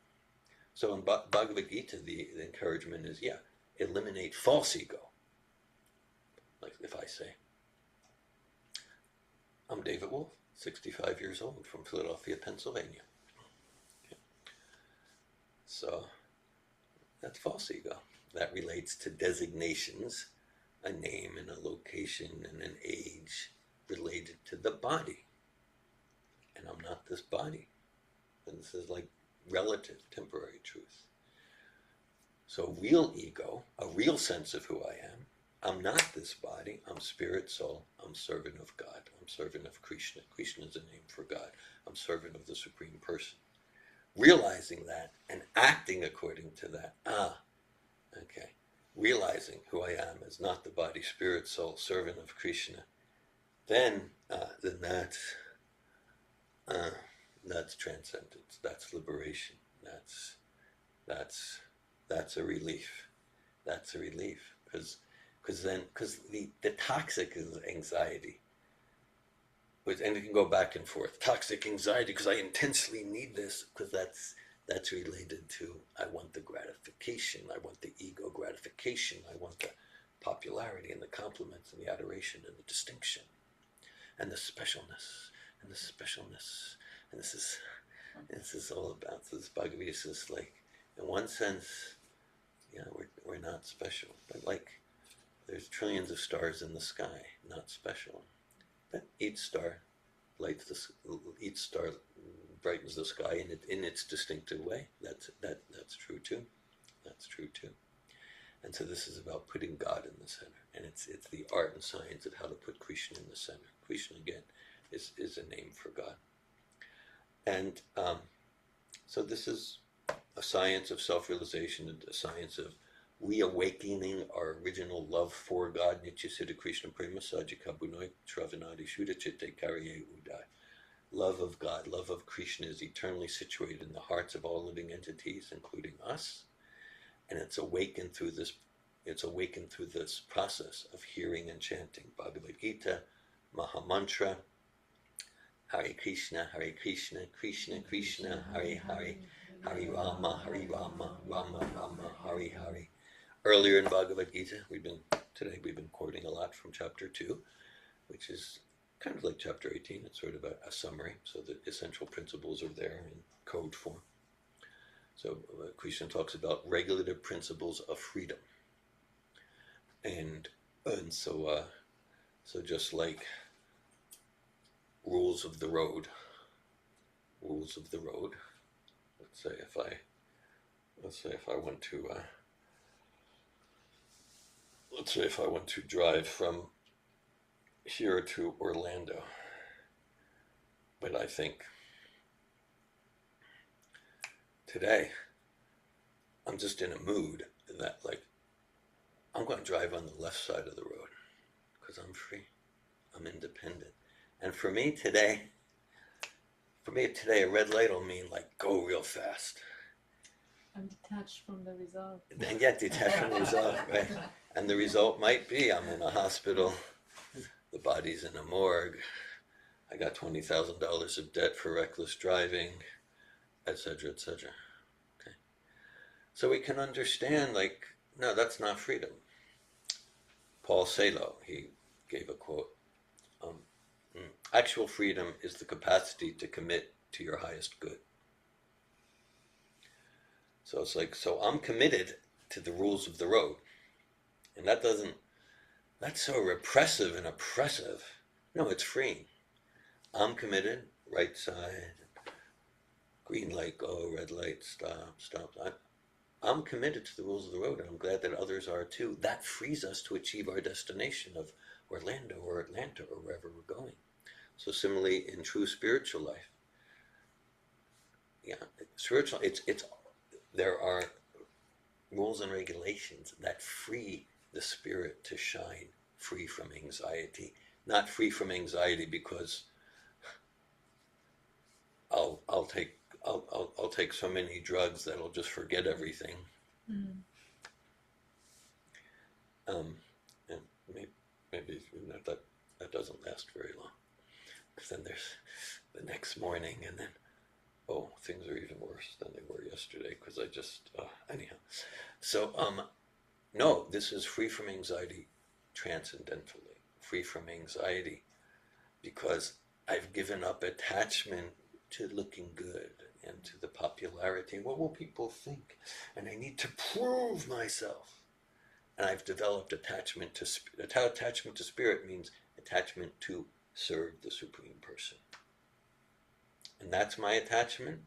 So in Bhagavad Gita, the encouragement is, eliminate false ego. Like if I say, I'm David Wolf, 65 years old, from Philadelphia, Pennsylvania. So that's false ego. That relates to designations, a name and a location and an age related to the body. And I'm not this body. And this is like relative, temporary truth. So real ego, a real sense of who I am, I'm not this body, I'm spirit, soul, I'm servant of God, I'm servant of Krishna. Krishna is a name for God. I'm servant of the Supreme Person. Realizing that and acting according to that. Okay. Realizing who I am as not the body, spirit, soul, servant of Krishna. Then that's transcendence. That's liberation. That's a relief. That's a relief. Because the toxic is anxiety. And it can go back and forth. Toxic anxiety, because I intensely need this, because that's related to, I want the gratification, I want the ego gratification, I want the popularity and the compliments and the adoration and the distinction and the specialness and the specialness. And this is all about this. Bhagavad Gita is like, in one sense, we're not special, but like there's trillions of stars in the sky, not special. But each star brightens the sky in its distinctive way. That's true too. That's true too. And so this is about putting God in the center, and it's the art and science of how to put Krishna in the center. Krishna again is a name for God, and so this is a science of self-realization, a science of reawakening our original love for God. Nityasiddha Krishna Prema Sajika Bunoi Travanadi Shuddha Chitte Karye Udai. Love of God, love of Krishna is eternally situated in the hearts of all living entities, including us. And it's awakened through this process of hearing and chanting Bhagavad Gita, Mahamantra, Hare Krishna, Krishna Krishna, Hare Hare, Hare Rama, Rama Rama, Hare Hare. Earlier in Bhagavad Gita, we've been quoting a lot from chapter 2, which is kind of like chapter 18. It's sort of a summary, so the essential principles are there in code form. So Krishna talks about regulative principles of freedom, and so just like rules of the road. Let's say if I want to drive from here to Orlando, but I think today I'm just in a mood that like I'm going to drive on the left side of the road because I'm free, I'm independent, and for me today a red light will mean like go real fast. I'm detached from the result. And yet detached from the result, right? And the result might be I'm in a hospital, the body's in a morgue, I got $20,000 of debt for reckless driving, etc., etc. Okay, so we can understand like, no, that's not freedom. Paul Salo, he gave a quote. Actual freedom is the capacity to commit to your highest good. So it's like, so I'm committed to the rules of the road. And that's so repressive and oppressive. No, it's freeing. I'm committed, right side, green light, go, red light, stop. I'm committed to the rules of the road, and I'm glad that others are too. That frees us to achieve our destination of Orlando or Atlanta or wherever we're going. So similarly in true spiritual life, there are rules and regulations that free the spirit to shine, free from anxiety. Not free from anxiety because I'll take so many drugs that I'll just forget everything. And maybe that doesn't last very long. Because then there's the next morning, and then things are even worse than they were yesterday because I just anyhow. So no, this is free from anxiety transcendentally, free from anxiety because I've given up attachment to looking good and to the popularity. What will people think? And I need to prove myself. And I've developed attachment to spirit. Attachment to spirit means attachment to serve the Supreme Person. And that's my attachment.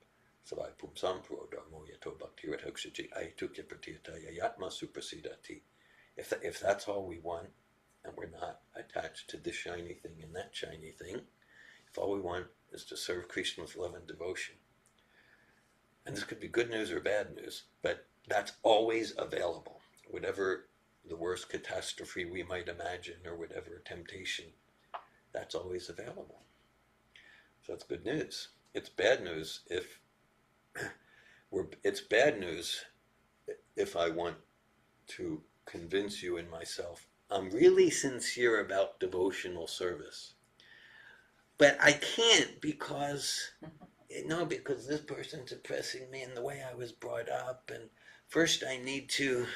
Savai pumsam pro dharmo yato bhakti radhokshiji aitukya pratiyataya yatma suprasidati. If that's all we want, and we're not attached to this shiny thing and that shiny thing, if all we want is to serve Krishna with love and devotion, and this could be good news or bad news, but that's always available. Whatever the worst catastrophe we might imagine, or whatever temptation, that's always available. So that's good news. It's bad news if it's bad news if I want to convince you and myself I'm really sincere about devotional service, but I can't because this person's oppressing me in the way I was brought up, and first I need to.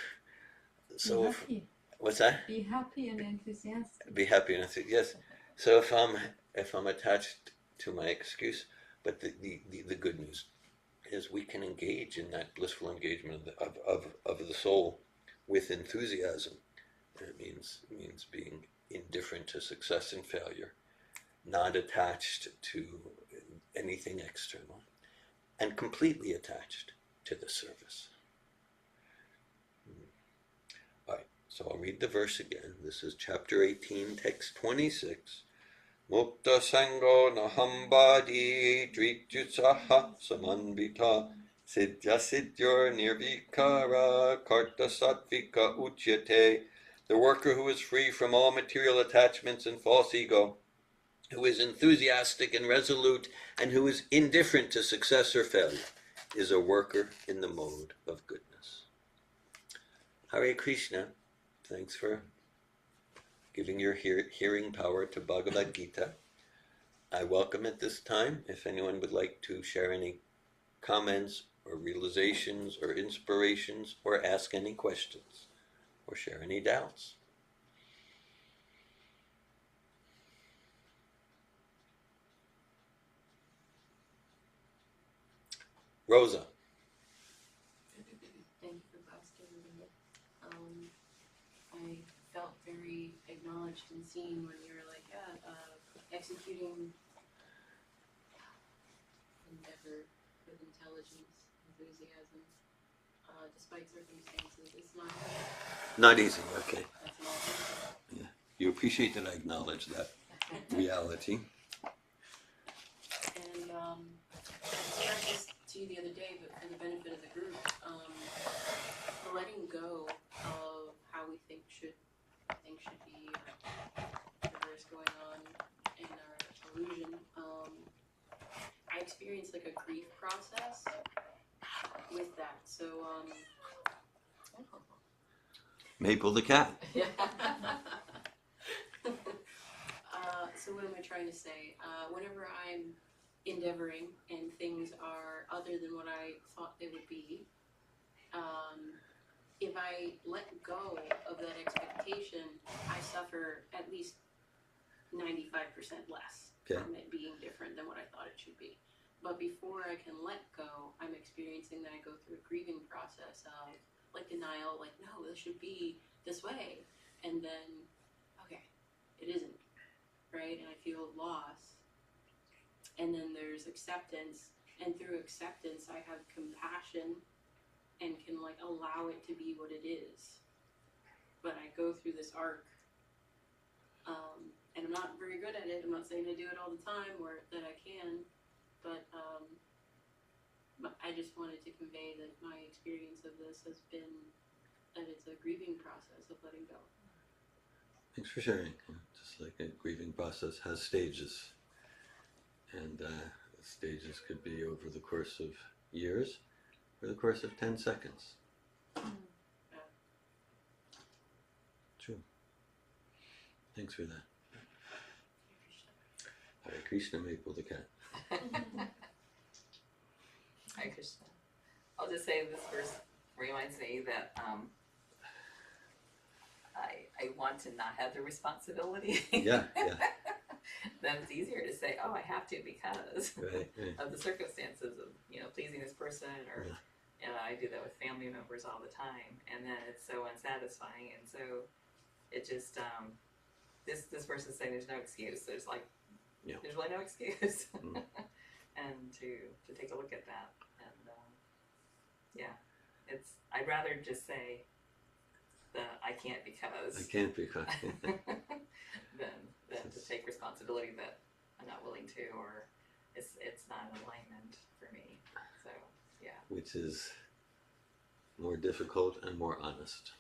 So be happy. What's that? Be happy and enthusiastic. Be happy and enthusiastic. Yes. So if I'm attached to my excuse, but the good news is we can engage in that blissful engagement of the soul with enthusiasm. And it means being indifferent to success and failure, not attached to anything external, and completely attached to the service. All right, so I'll read the verse again. This is chapter 18, text 26. Mukta sango nahambadi dritjutsaha samanvita siddhya siddhyor nirvikara karta sattvika uchyate. The worker who is free from all material attachments and false ego, who is enthusiastic and resolute, and who is indifferent to success or failure, is a worker in the mode of goodness. Hare Krishna. Thanks for giving your hearing power to Bhagavad Gita. I welcome at this time if anyone would like to share any comments or realizations or inspirations, or ask any questions, or share any doubts. Rosa. Thank you for class, Govinda. I felt very acknowledged and seen when you were like, executing endeavor with intelligence, enthusiasm, despite circumstances. It's not easy. Okay. That's all. Yeah. You appreciate that I acknowledge that reality. And I described this to you the other day, but for the benefit of the group, letting go of how we think things should be, whatever's going on in our illusion. I experienced like a grief process with that. So, Maple the cat. yeah. So what am I trying to say? Whenever I'm endeavoring and things are other than what I thought they would be, if I let go of that expectation, I suffer at least 95% less from it being different than what I thought it should be. But before I can let go, I'm experiencing that I go through a grieving process of like denial, like, no, this should be this way. And then, okay, it isn't, right? And I feel loss. And then there's acceptance. And through acceptance, I have compassion and can like allow it to be what it is. But I go through this arc, and I'm not very good at it. I'm not saying I do it all the time or that I can, but I just wanted to convey that my experience of this has been that it's a grieving process of letting go. Thanks for sharing. Just like a grieving process has stages, and stages could be over the course of years, or the course of 10 seconds. True. Thanks for that. Hare Krishna, Maple the cat. Hare Krishna. I'll just say this verse reminds me that I want to not have the responsibility. Yeah. then it's easier to say, oh, I have to because Right. of the circumstances of, pleasing this person, or, I do that with family members all the time, and then it's so unsatisfying, and so it just, this person's saying there's no excuse, there's really no excuse, and to take a look at that, and, I'd rather just say I can't because than to take responsibility that I'm not willing to, or it's not in alignment for me. So which is more difficult and more honest.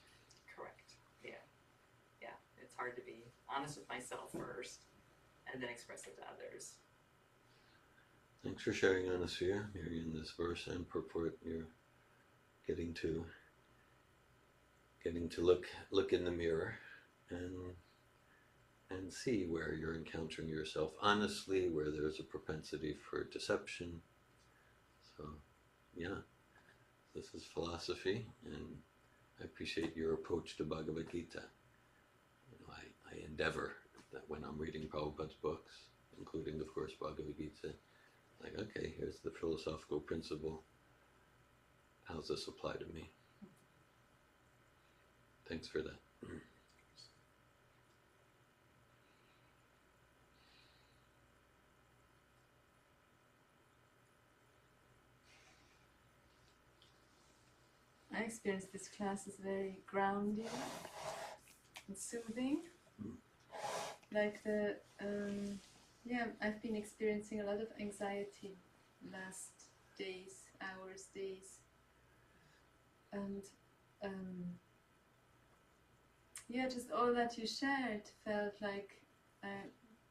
Correct. Yeah. It's hard to be honest with myself first, and then express it to others. Thanks for sharing, Anastasia. Mary, in this verse and purport, you're getting to look in the mirror and see where you're encountering yourself honestly, where there's a propensity for deception. So, this is philosophy, and I appreciate your approach to Bhagavad Gita. I endeavor that when I'm reading Prabhupada's books, including, of course, Bhagavad Gita, like, okay, here's the philosophical principle. How does this apply to me? Thanks for that. I experienced this class as very grounding and soothing. Like I've been experiencing a lot of anxiety last days, and just all that you shared felt like,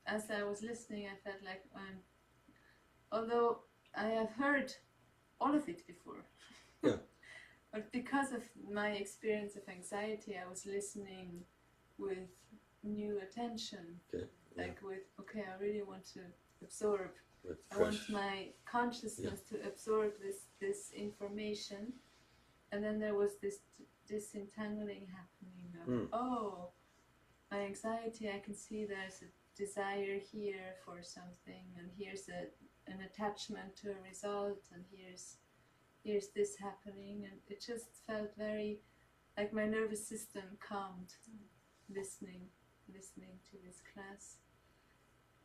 as I was listening, I felt like although I have heard all of it before, but because of my experience of anxiety, I was listening with new attention, I really want to absorb. I want my consciousness to absorb this information, and then there was this disentangling happening of my anxiety. I can see there's a desire here for something, and here's an attachment to a result, and here's this happening, and it just felt very like my nervous system calmed, listening to this class.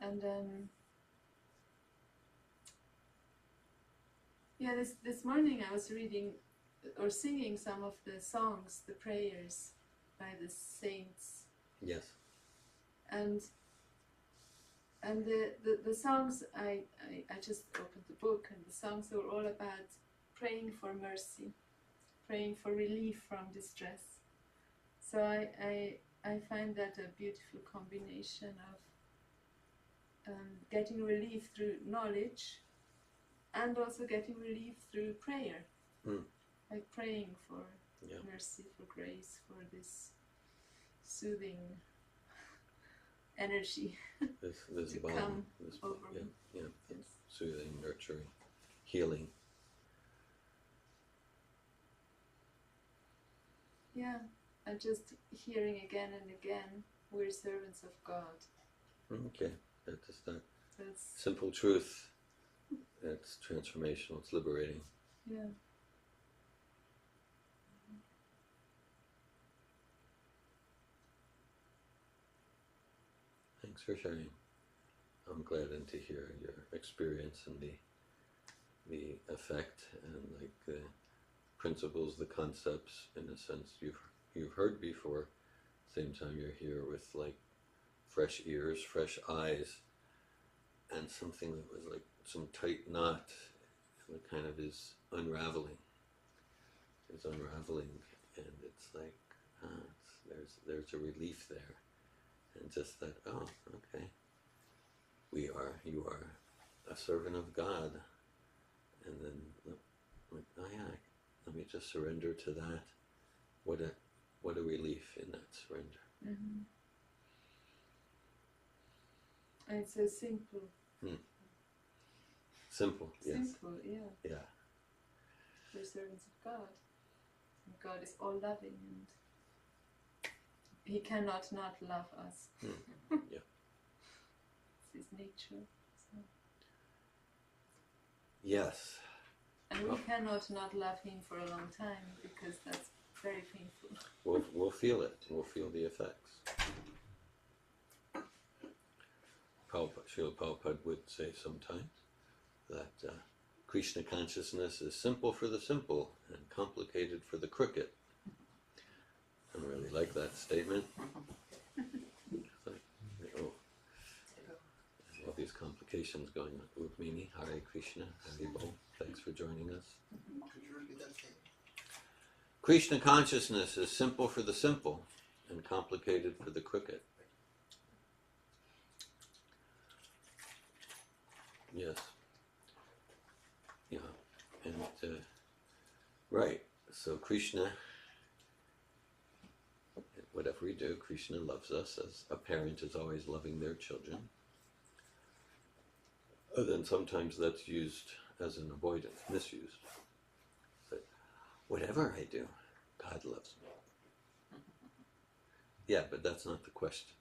And this morning I was reading or singing some of the songs, the prayers by the saints. Yes. And the songs, I just opened the book, and the songs were all about praying for mercy, praying for relief from distress. So I find that a beautiful combination of getting relief through knowledge and also getting relief through prayer. Like praying for mercy, for grace, for this soothing energy this to balm, come this over me. yes. Soothing, nurturing, healing. Yeah, and just hearing again and again, we're servants of God. Okay, that's that That's simple truth. It's transformational. It's liberating. yeah. Thanks for sharing. I'm glad to hear your experience and the effect and like the principles, the concepts, in a sense you've heard before. Same time you're here with like fresh ears, fresh eyes, and something that was like some tight knot that kind of is unraveling. It's unraveling, and it's like there's a relief there. And just that, oh, okay, you are a servant of God, and then, like, oh yeah, let me just surrender to that. What a relief in that surrender. Mm-hmm. And it's so simple. Simple, yes. Simple, yeah. Yeah. We're servants of God. And God is all loving, and He cannot not love us. Yeah. It's His nature. So. Yes. And we cannot not love him for a long time because that's very painful. We'll feel it. We'll feel the effects. Srila Prabhupada would say sometimes that Krishna consciousness is simple for the simple and complicated for the crooked. I really like that statement. It's like, all these complications going on. Rukmini, Hare Krishna, Hare Bol. Thanks for joining us. Could you repeat that statement? Krishna consciousness is simple for the simple and complicated for the crooked. Yes. Yeah. And, right. So Krishna, whatever we do, Krishna loves us as a parent is always loving their children. And then sometimes that's used as an avoidance, misused. But whatever I do, God loves me. Yeah, but that's not the question.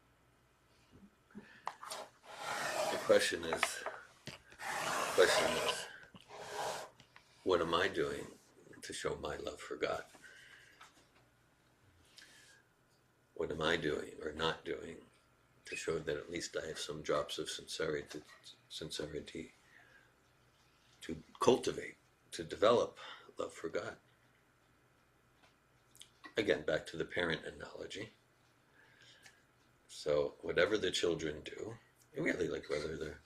The question is, what am I doing to show my love for God? What am I doing or not doing to show that at least I have some drops of sincerity to cultivate, to develop love for God? Again, back to the parent analogy. So whatever the children do, really, like whether they're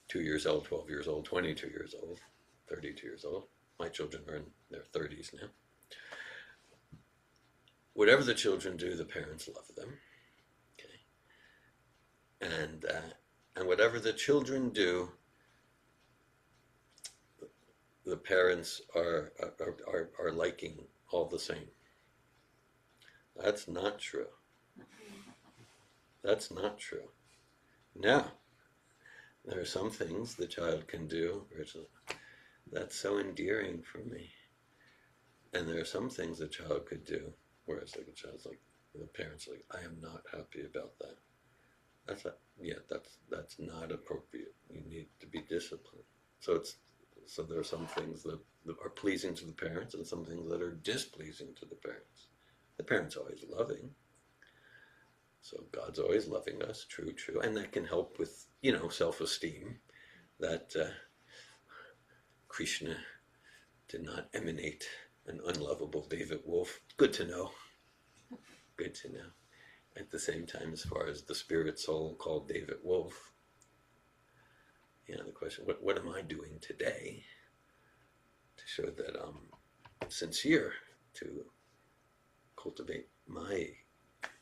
2 years old, 12 years old, 22 years old, 32 years old. My children are in their 30s now. Whatever the children do, the parents love them. Okay. And whatever the children do, the parents are liking all the same. That's not true. That's not true. Now, there are some things the child can do which that's so endearing for me. And there are some things the child could do where it's like the child's like, the parents are like, I am not happy about that. That's not appropriate. You need to be disciplined. So there are some things that are pleasing to the parents and some things that are displeasing to the parents. The parents are always loving. So God's always loving us, true. And that can help with, self-esteem, that Krishna did not emanate an unlovable David Wolf. Good to know. Good to know. At the same time, as far as the spirit soul called David Wolf, the question, what am I doing today to show that I'm sincere to cultivate my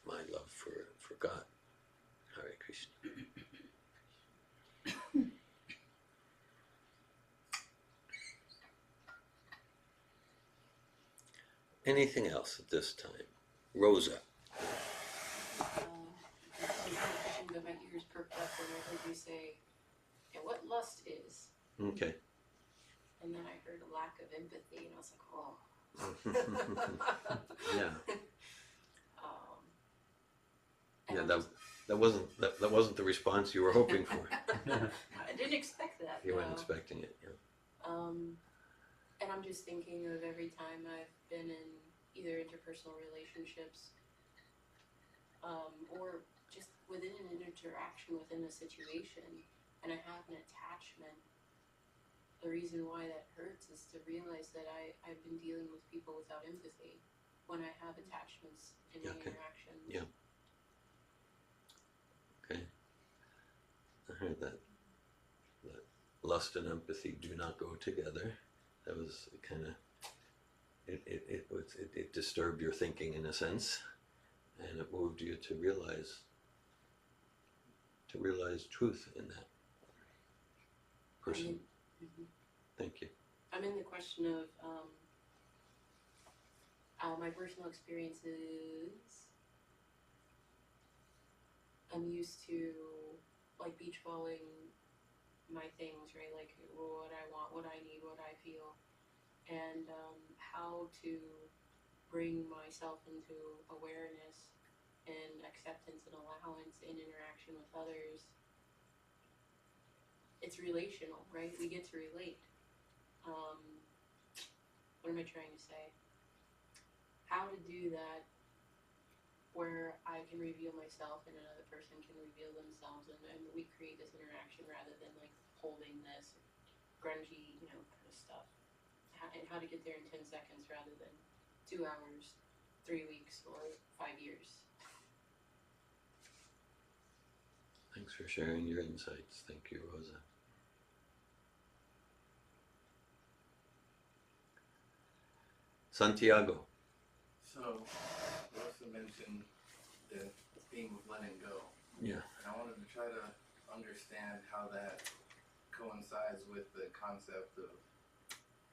love for God? Hare Krishna. Anything else at this time? Rosa. But my ears perked up when I heard you say, and what lust is. Okay. And then I heard a lack of empathy, and I was like, oh. Yeah. And That wasn't the response you were hoping for. I didn't expect that. You weren't expecting it, yeah. And I'm just thinking of every time I've been in either interpersonal relationships, or just within an interaction within a situation, and I have an attachment. The reason why that hurts is to realize that I've been dealing with people without empathy when I have attachments in the interaction. Yeah. Okay. I heard that lust and empathy do not go together. That was kind of, it disturbed your thinking in a sense, and it moved you to realize truth in that person. Mm-hmm. Thank you. I'm in the question of my personal experiences. I'm used to like beach balling my things, right? Like what I want, what I need, what I feel, and how to bring myself into awareness and acceptance and allowance in interaction with others it's relational, right? We get to relate. What am I trying to say? How to do that where I can reveal myself and another person can reveal themselves, and we create this interaction rather than like holding this grungy, kind of stuff. And how to get there in 10 seconds rather than 2 hours, 3 weeks, or 5 years. Thanks for sharing your insights. Thank you, Rosa. Santiago. So, Rosa mentioned the theme of letting go. Yeah. And I wanted to try to understand how that coincides with the concept of,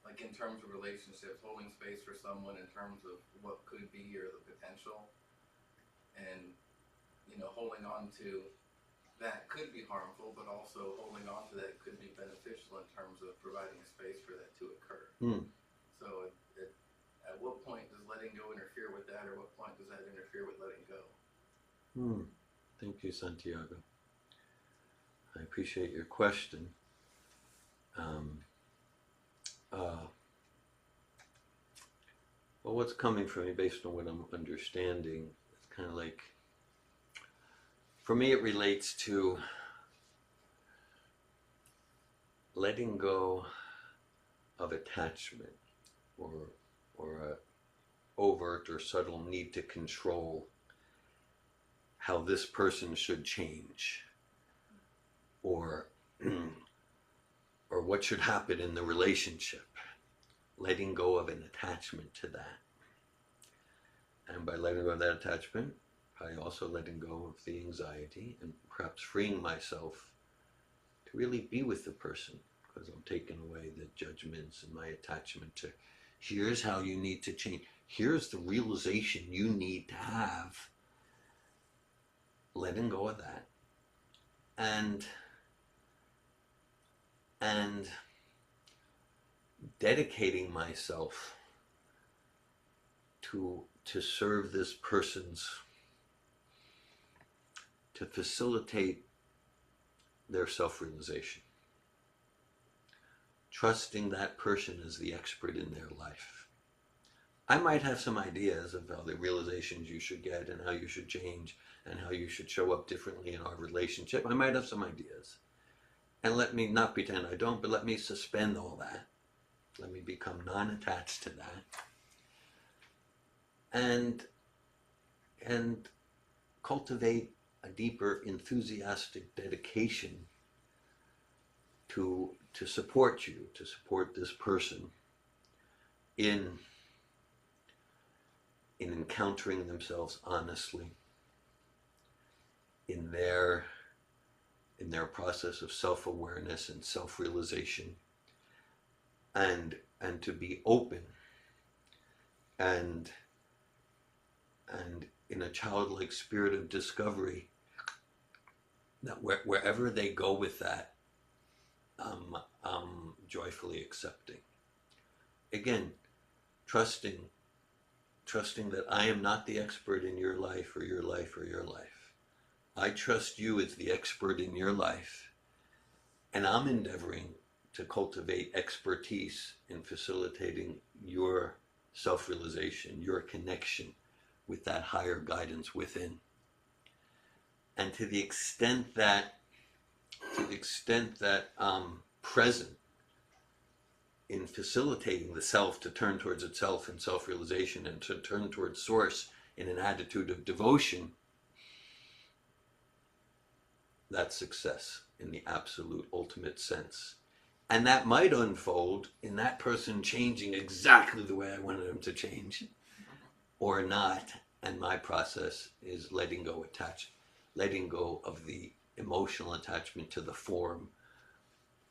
like in terms of relationships, holding space for someone in terms of what could be or the potential. And, holding on to that could be harmful, but also holding on to that could be beneficial in terms of providing a space for that to occur. So at what point does letting go interfere with that, or what point does that interfere with letting go? Thank you, Santiago. I appreciate your question. Well, what's coming from me based on what I'm understanding, it's kind of like, for me it relates to letting go of attachment or a overt or subtle need to control how this person should change, or what should happen in the relationship. Letting go of an attachment to that. And by letting go of that attachment, I also letting go of the anxiety and perhaps freeing myself to really be with the person, because I'm taking away the judgments and my attachment to, here's how you need to change. Here's the realization you need to have. Letting go of that. And dedicating myself to serve this person's, to facilitate their self-realization. Trusting that person as the expert in their life. I might have some ideas of how the realizations you should get and how you should change and how you should show up differently in our relationship. I might have some ideas. And let me not pretend I don't, but let me suspend all that. Let me become non-attached to that. And cultivate a deeper enthusiastic dedication to support you, to support this person in encountering themselves honestly, in their process of self-awareness and self-realization, and to be open and in a childlike spirit of discovery, that wherever they go with that, I'm joyfully accepting. Again, trusting that I am not the expert in your life or your life or your life. I trust you as the expert in your life, and I'm endeavoring to cultivate expertise in facilitating your self-realization, your connection with that higher guidance within. And to the extent that I'm present in facilitating the self to turn towards itself in self-realization and to turn towards source in an attitude of devotion, that's success in the absolute ultimate sense. And that might unfold in that person changing exactly the way I wanted them to change, or not. And my process is letting go of the emotional attachment to the form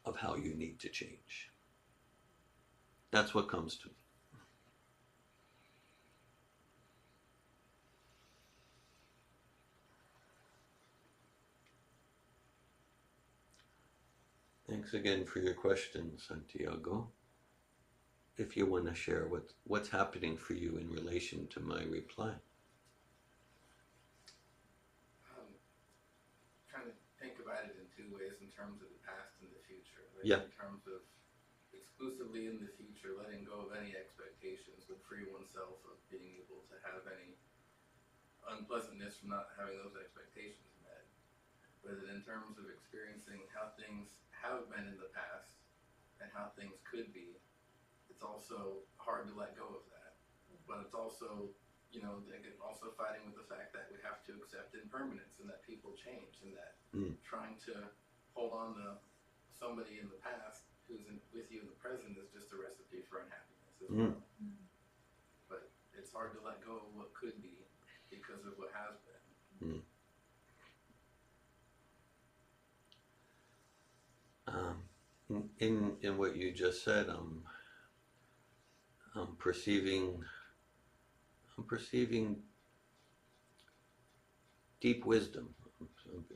of how you need to change. That's what comes to me. Thanks again for your question, Santiago. If you want to share what's happening for you in relation to my reply. Trying to think about it in two two ways in terms of the past and the future. Like Yeah. in terms of exclusively in the future, letting go of any expectations would free oneself of being able to have any unpleasantness from not having those expectations met. But in terms of experiencing how things have been in the past and how things could be, it's also hard to let go of that. But it's also, you know, also fighting with the fact that we have to accept impermanence and that people change, and that trying to hold on to somebody in the past who's with you in the present is just a recipe for unhappiness as well. But it's hard to let go of what could be because of what has been. In what you just said, I'm perceiving deep wisdom.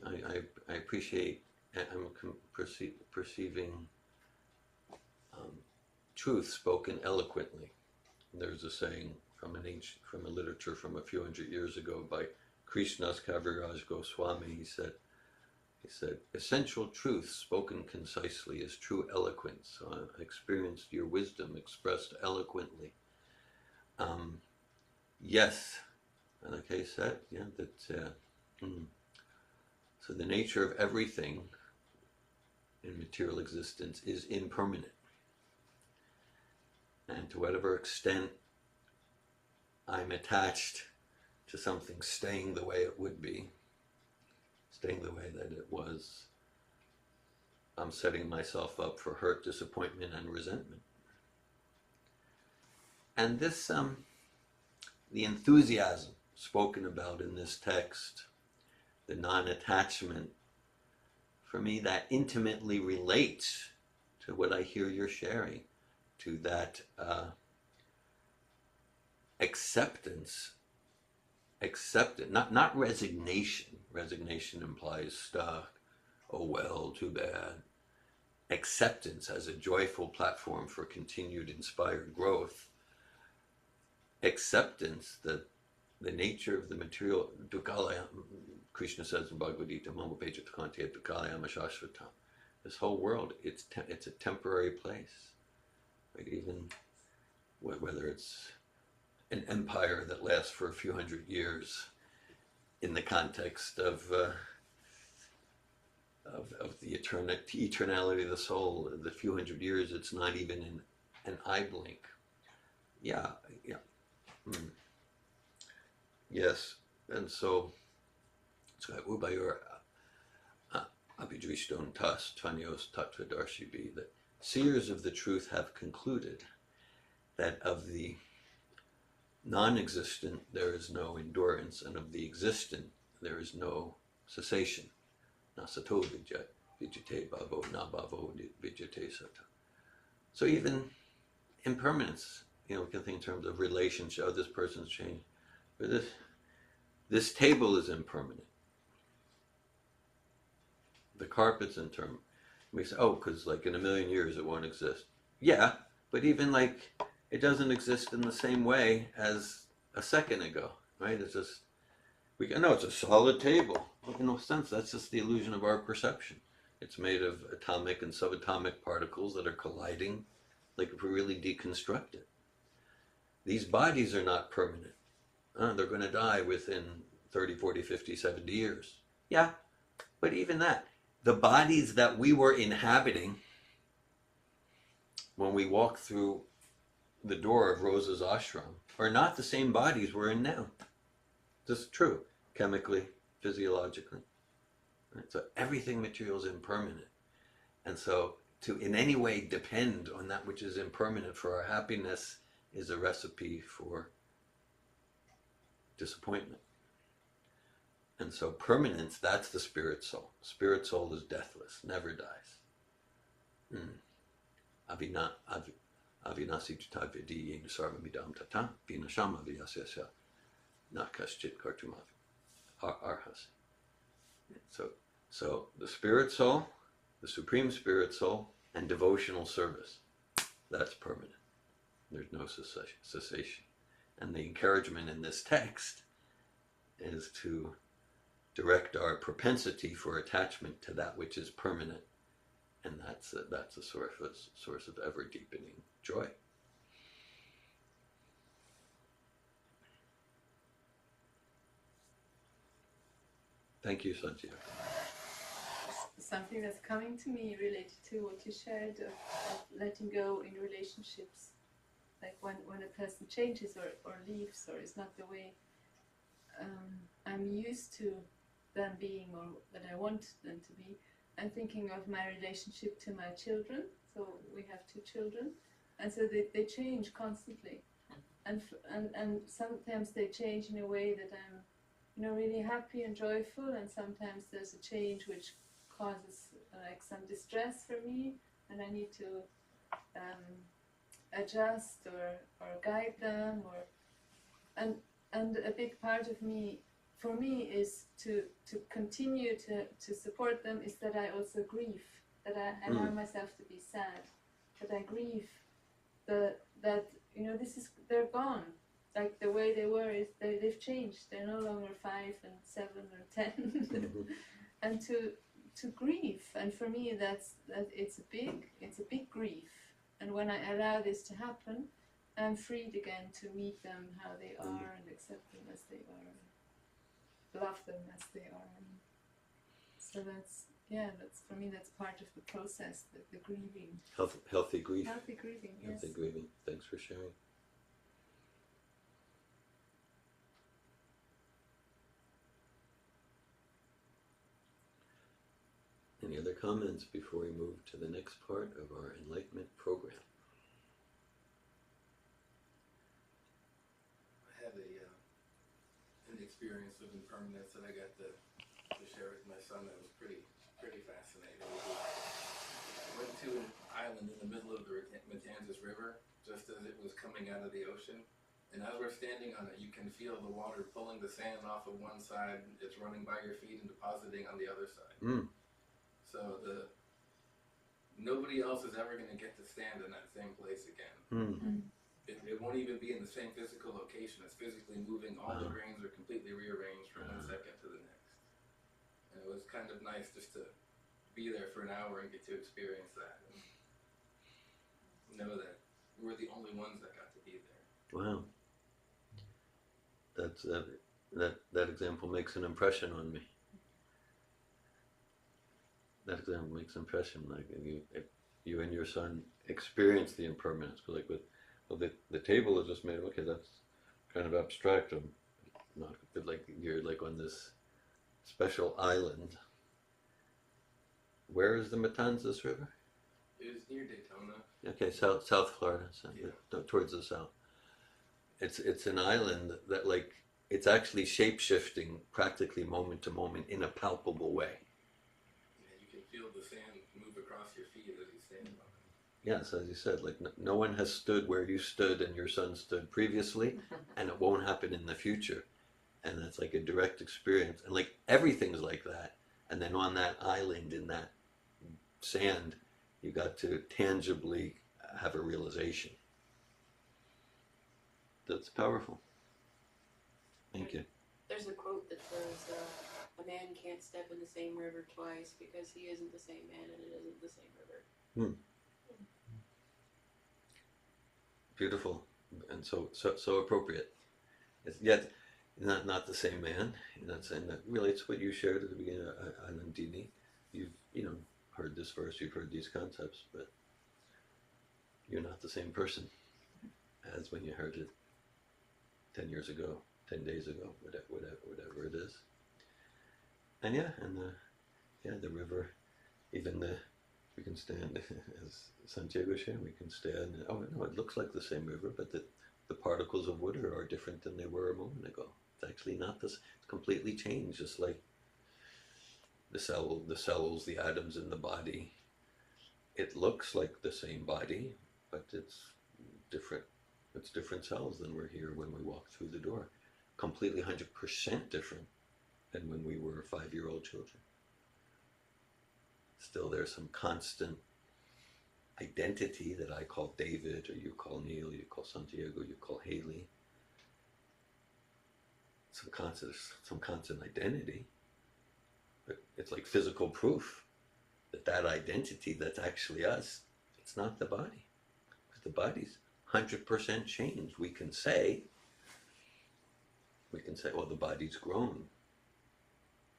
I appreciate. I'm perceiving truth spoken eloquently. There's a saying from a literature from a few hundred years ago by Krishnas Kaviraj Goswami. He said, essential truth spoken concisely is true eloquence. So I experienced your wisdom expressed eloquently. Yes, like I said, yeah, that. So the nature of everything in material existence is impermanent, and to whatever extent I'm attached to something staying the way it would be, staying the way that it was, I'm setting myself up for hurt, disappointment, and resentment. And this, the enthusiasm spoken about in this text, the non-attachment, for me that intimately relates to what I hear you're sharing, to that acceptance, not resignation. Resignation implies stuck, oh well, too bad. Acceptance as a joyful platform for continued inspired growth. Acceptance that the nature of the material, Krishna says in Bhagavad Gita, this whole world, it's a temporary place. Like even whether it's an empire that lasts for a few hundred years, in the context of the eternality of the soul, the few hundred years, it's not even in an eye blink. Yeah. Yes, and so Ubayur Abhidrishton Tas Tvanios Tattvadarshi be, that seers of the truth have concluded that of the non-existent there is no endurance, and of the existent there is no cessation. Nasato vijate bhavo na bhavo vijate sata. So even impermanence, we can think in terms of relationship. Oh, this person's changed, but this table is impermanent. The carpet's impermanent. We say, oh, because like in a million years it won't exist. Yeah, but even like it doesn't exist in the same way as a second ago, right? It's just, it's a solid table. Well, in no sense, that's just the illusion of our perception. It's made of atomic and subatomic particles that are colliding, like if we really deconstruct it. These bodies are not permanent. They're going to die within 30, 40, 50, 70 years. Yeah, but even that, the bodies that we were inhabiting when we walked through the door of Rosa's ashram are not the same bodies we're in now. This is true, chemically, physiologically. Right? So everything material is impermanent. And so to in any way depend on that which is impermanent for our happiness is a recipe for disappointment. And so permanence, that's the spirit soul. Spirit soul is deathless, never dies. Avinasi jitavidi sarvamidam tata vinashama vyasyasya nakaschit kartumav arhas. So the spirit soul, the supreme spirit soul, and devotional service, that's permanent. There's no cessation. And the encouragement in this text is to direct our propensity for attachment to that which is permanent, and that's a source of ever deepening joy. Thank you, Santiago. Something that's coming to me related to what you shared of letting go in relationships, like when a person changes or leaves or is not the way I'm used to them being or that I want them to be. I'm thinking of my relationship to my children. So we have 2 children, and so they change constantly, and sometimes they change in a way that I'm really happy and joyful, and sometimes there's a change which causes like some distress for me, and I need to adjust or guide them, and a big part of me, for me, is to continue to support them, is that I also grieve, that I allow myself to be sad, that I grieve that they're gone. Like the way they were is they've changed. They're no longer 5 and 7 or 10, and to grieve. And for me, it's a big grief. And when I allow this to happen, I'm freed again to meet them how they are and accept them as they are, love them as they are. So that's for me, that's part of the process, the grieving. Healthy grief. Healthy grieving, yes. Healthy grieving. Thanks for sharing. Any other comments before we move to the next part of our Enlightenment program? I had an experience of impermanence that I got to share with my son that was pretty fascinating. I went to an island in the middle of the Matanzas River just as it was coming out of the ocean. And as we're standing on it, you can feel the water pulling the sand off of one side, it's running by your feet and depositing on the other side. So nobody else is ever going to get to stand in that same place again. It won't even be in the same physical location. It's physically moving. All the grains are completely rearranged from one second to the next. And it was kind of nice just to be there for an hour and get to experience that and know that we're the only ones that got to be there. Wow. That example makes an impression on me. That example makes an impression. Like if you and your son experience the impermanence, like the table is just made. Okay, that's kind of abstract. Not like you're like on this special island. Where is the Matanzas River? It was near Daytona. Okay, South Florida, so towards the south. It's an island that like it's actually shape-shifting practically moment to moment in a palpable way. Yeah, you can feel the sand move across your feet as you stand on it. Yes, as you said, like no one has stood where you stood and your son stood previously, and it won't happen in the future. And that's like a direct experience, and like everything's like that. And then on that island in that sand, you got to tangibly have a realization. That's powerful. Thank you. There's a quote that says, a man can't step in the same river twice because he isn't the same man and it isn't the same river. Beautiful, and so appropriate. It's yet not the same man. You're not saying that. Really, it's what you shared at the beginning, Anandini. You've heard this verse, you've heard these concepts, but you're not the same person as when you heard it 10 years ago, 10 days ago, whatever it is. And the river, we can stand, as Santiago shared, we can stand, it looks like the same river, but the particles of water are different than they were a moment ago. It's actually not this, it's completely changed, just like the cells, the atoms in the body. It looks like the same body, but it's different. It's different cells than were here when we walked through the door. Completely 100% different than when we were 5-year-old children. Still there's some constant identity that I call David, or you call Neil, you call Santiago, you call Haley. Some constant identity, it's like physical proof that that identity that's actually us, it's not the body. Because the body's 100% changed. We can say, well, the body's grown.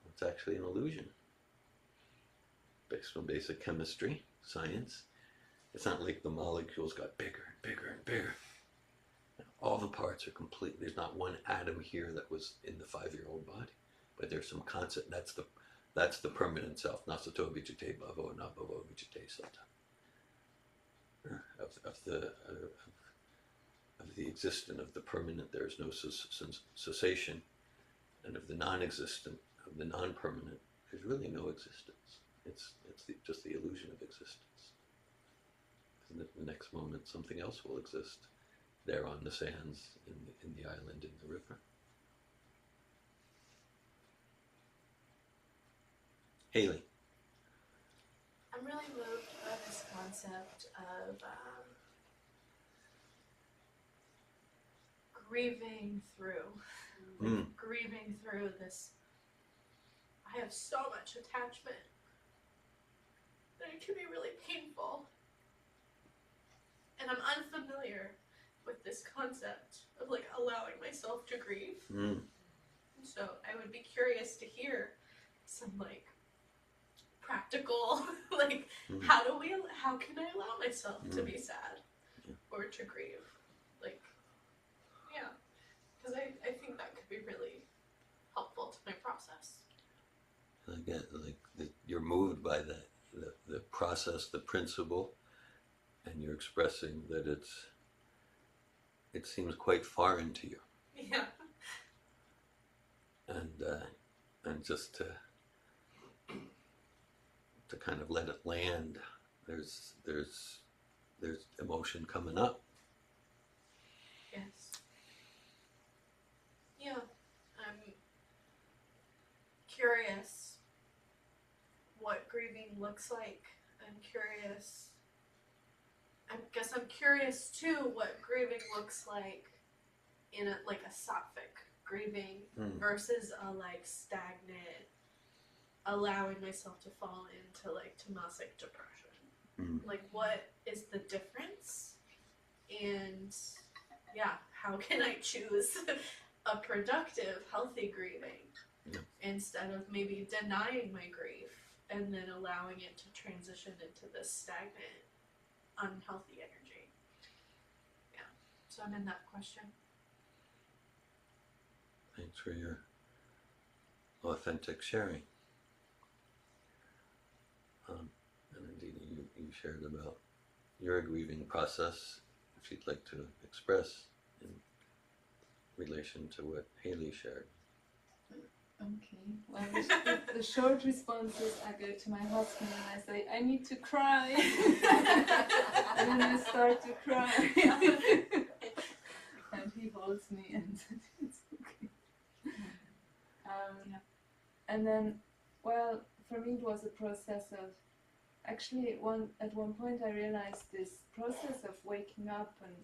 It's actually an illusion. Based on basic chemistry, science, it's not like the molecules got bigger and bigger and bigger. All the parts are complete. There's not one atom here that was in the 5-year-old body, but there's some concept. That's the permanent self. Nasato vichite bhavo nabhavo vichite sata. Of the existent, of the permanent, there is no cessation, and of the non-existent, of the non-permanent, there's really no existence. It's just the illusion of existence. And the next moment, something else will exist there on the sands, in the island, in the river. Haley. I'm really moved by this concept of grieving through this. I have so much attachment that it can be really painful, and I'm unfamiliar with this concept of like allowing myself to grieve. So I would be curious to hear some like practical like how can I allow myself to be sad or to grieve, like because I think that could be really helpful to my process. Again, you're moved by the process, the principle, and you're expressing that it seems quite foreign to you. Yeah. And just to kind of let it land, there's emotion coming up. Yes. Yeah. I'm curious what grieving looks like. I'm curious. I guess I'm curious too what grieving looks like in a sattvic grieving versus a like stagnant, allowing myself to fall into like tamasic depression. Like, what is the difference? And how can I choose a productive, healthy grieving instead of maybe denying my grief and then allowing it to transition into this stagnant, unhealthy energy? Yeah. So I'm in that question. Thanks for your authentic sharing. And indeed, you shared about your grieving process, if you'd like to express in relation to what Haley shared. Okay, well, the short response is I go to my husband and I say, I need to cry. And then I start to cry. And he holds me and it's okay. And then, well, for me it was a process of, actually at one point I realized this process of waking up and,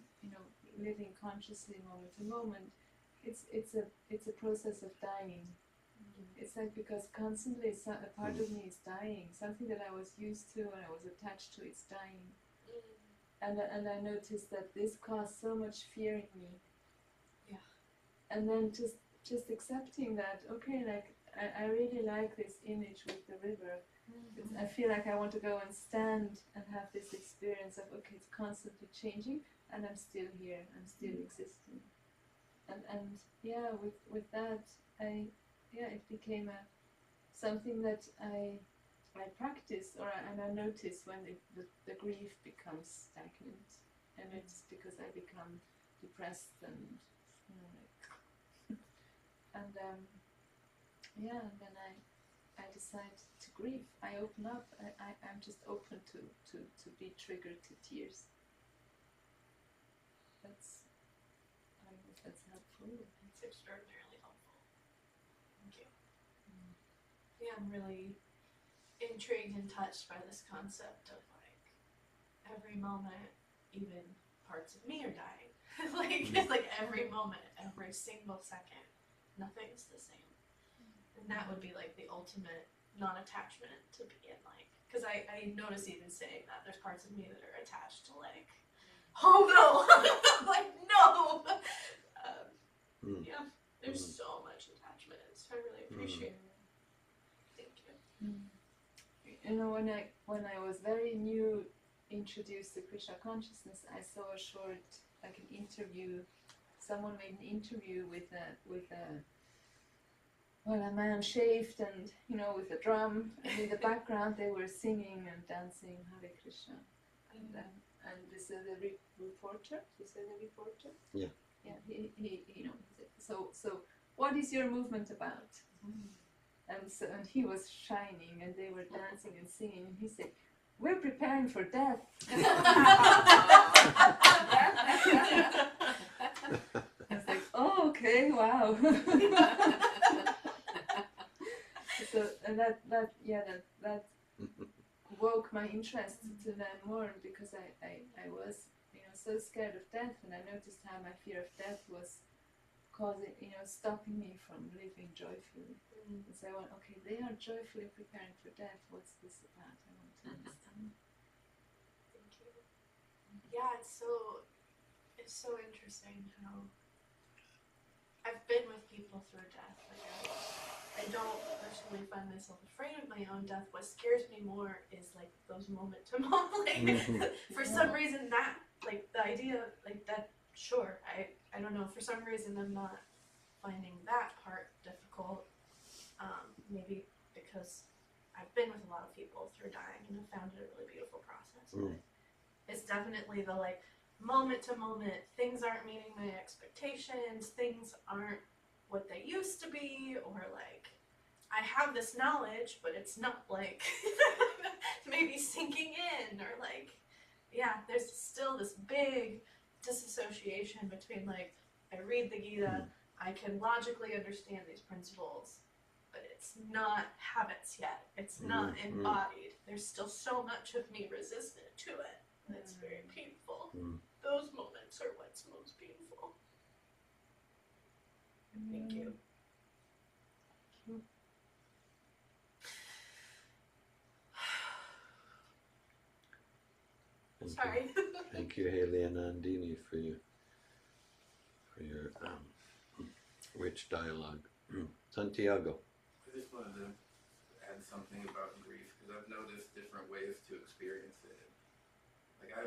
living consciously moment to moment, it's a process of dying. It's like, because constantly a part of me is dying. Something that I was used to and I was attached to, it's dying. And I noticed that this caused so much fear in me. Yeah. And then just accepting that, okay, like I really like this image with the river. I feel like I want to go and stand and have this experience of, okay, it's constantly changing and I'm still here, I'm still existing. And with that, it became something that I practice, and I notice when the grief becomes stagnant, and it's because I become depressed and and then I decide to grieve. I open up. I'm just open to be triggered to tears. I don't know if that's helpful. It's extraordinarily helpful. Thank you. Yeah, I'm really intrigued and touched by this concept of like every moment, even parts of me are dying. It's like every moment, every single second, nothing's the same. And that would be like the ultimate non-attachment to be in, like, because I notice even saying that there's parts of me that are attached to, like, oh no, like no. Yeah, there's so much attachment, so I really appreciate it. Thank you. You know, when I was very new, introduced to Krishna consciousness, I saw a short, like an interview. Someone made an interview with a man shaved and, you know, with a drum, and in the background they were singing and dancing Hare Krishna. And this is the reporter. You said the reporter? Yeah. Yeah. He you know. He said, so what is your movement about? And he was shining, and they were dancing and singing, and he said, "We're preparing for death." I was like, "Oh, okay, wow." So and that woke my interest to learn more, because I was, you know, so scared of death, and I noticed how my fear of death was causing, you know, stopping me from living joyfully. And so I went, okay, they are joyfully preparing for death. What's this about? I want to understand. Thank you. Yeah, it's so interesting how I've been with people through death. Like I don't personally find myself afraid of my own death. What scares me more is like those moment to moment. Like, for some reason that, like, the idea, like that, sure, I don't know, for some reason I'm not finding that part difficult. Maybe because I've been with a lot of people through dying and have found it a really beautiful process. It's definitely the, like, moment to moment, things aren't meeting my expectations, things aren't what they used to be, or like I have this knowledge but it's not like maybe sinking in, or like, yeah, there's still this big disassociation between, like, I read the Gita, I can logically understand these principles, but it's not habits yet, it's not embodied, there's still so much of me resistant to it, and it's very painful. Those moments are what's most painful. Thank you. Sorry. Thank you, Haley and Nandini, for your rich dialogue. Santiago. I just wanted to add something about grief, because I've noticed different ways to experience it. Like I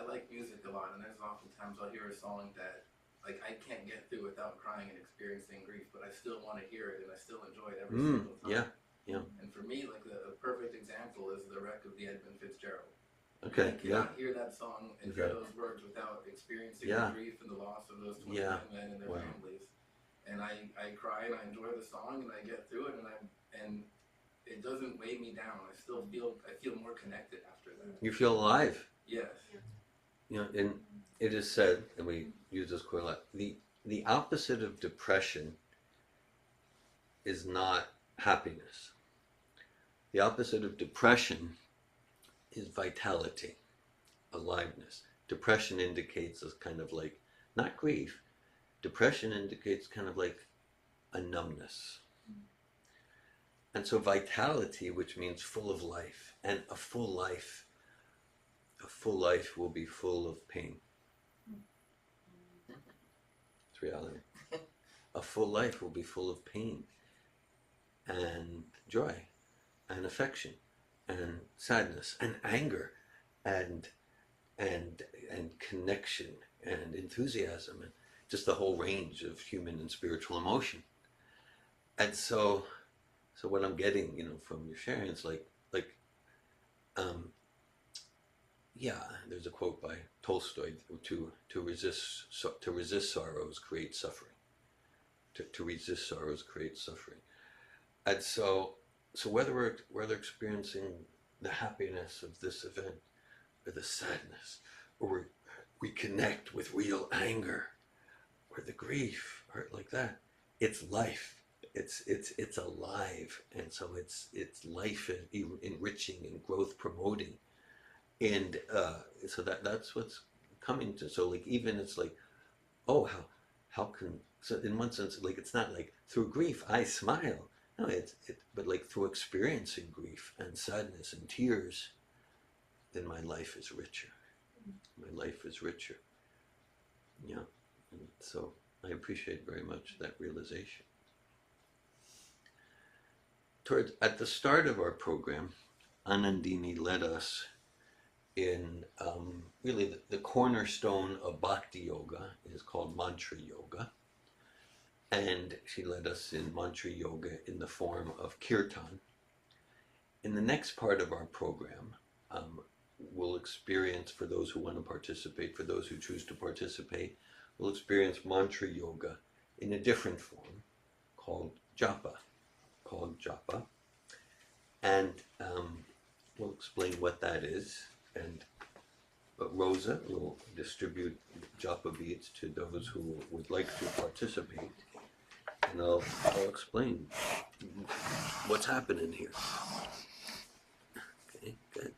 like music a lot, and there's oftentimes I'll hear a song that, like, I can't get through without crying and experiencing grief, but I still want to hear it, and I still enjoy it every single time. Yeah. And for me, like, a perfect example is The Wreck of the Edmund Fitzgerald. Okay. I cannot hear that song and hear those words without experiencing the grief and the loss of those 20 men and their families. And I cry and I enjoy the song and I get through it, and it doesn't weigh me down. I feel more connected after that. You feel alive. Yes. You know, and it is said, and we use this quite a lot, the opposite of depression is not happiness. The opposite of depression is vitality, aliveness. Depression indicates as kind of like, not grief, depression indicates kind of like a numbness. And so vitality, which means full of life, and a full life will be full of pain. It's reality. A full life will be full of pain and joy and affection and sadness and anger and connection and enthusiasm and just the whole range of human and spiritual emotion. And so what I'm getting, you know, from your sharing is like there's a quote by Tolstoy: to resist sorrows creates suffering. To resist sorrows creates suffering. And so whether we're experiencing the happiness of this event or the sadness, or we connect with real anger or the grief or like that, it's life. It's alive, and so it's life enriching and growth promoting, and so that's what's coming to. So like, even it's like, oh, how can, so in one sense, like, it's not like through grief I smile, No, but like through experiencing grief and sadness and tears, then my life is richer. My life is richer. Yeah. And so I appreciate very much that realization. At the start of our program, Anandini led us in really the cornerstone of bhakti yoga is called mantra yoga. And she led us in mantra yoga in the form of kirtan. In the next part of our program, we'll experience, for those who want to participate, for those who choose to participate, we'll experience mantra yoga in a different form called japa. And we'll explain what that is. But Rosa will distribute japa beads to those who would like to participate. And I'll explain what's happening here. Okay, good.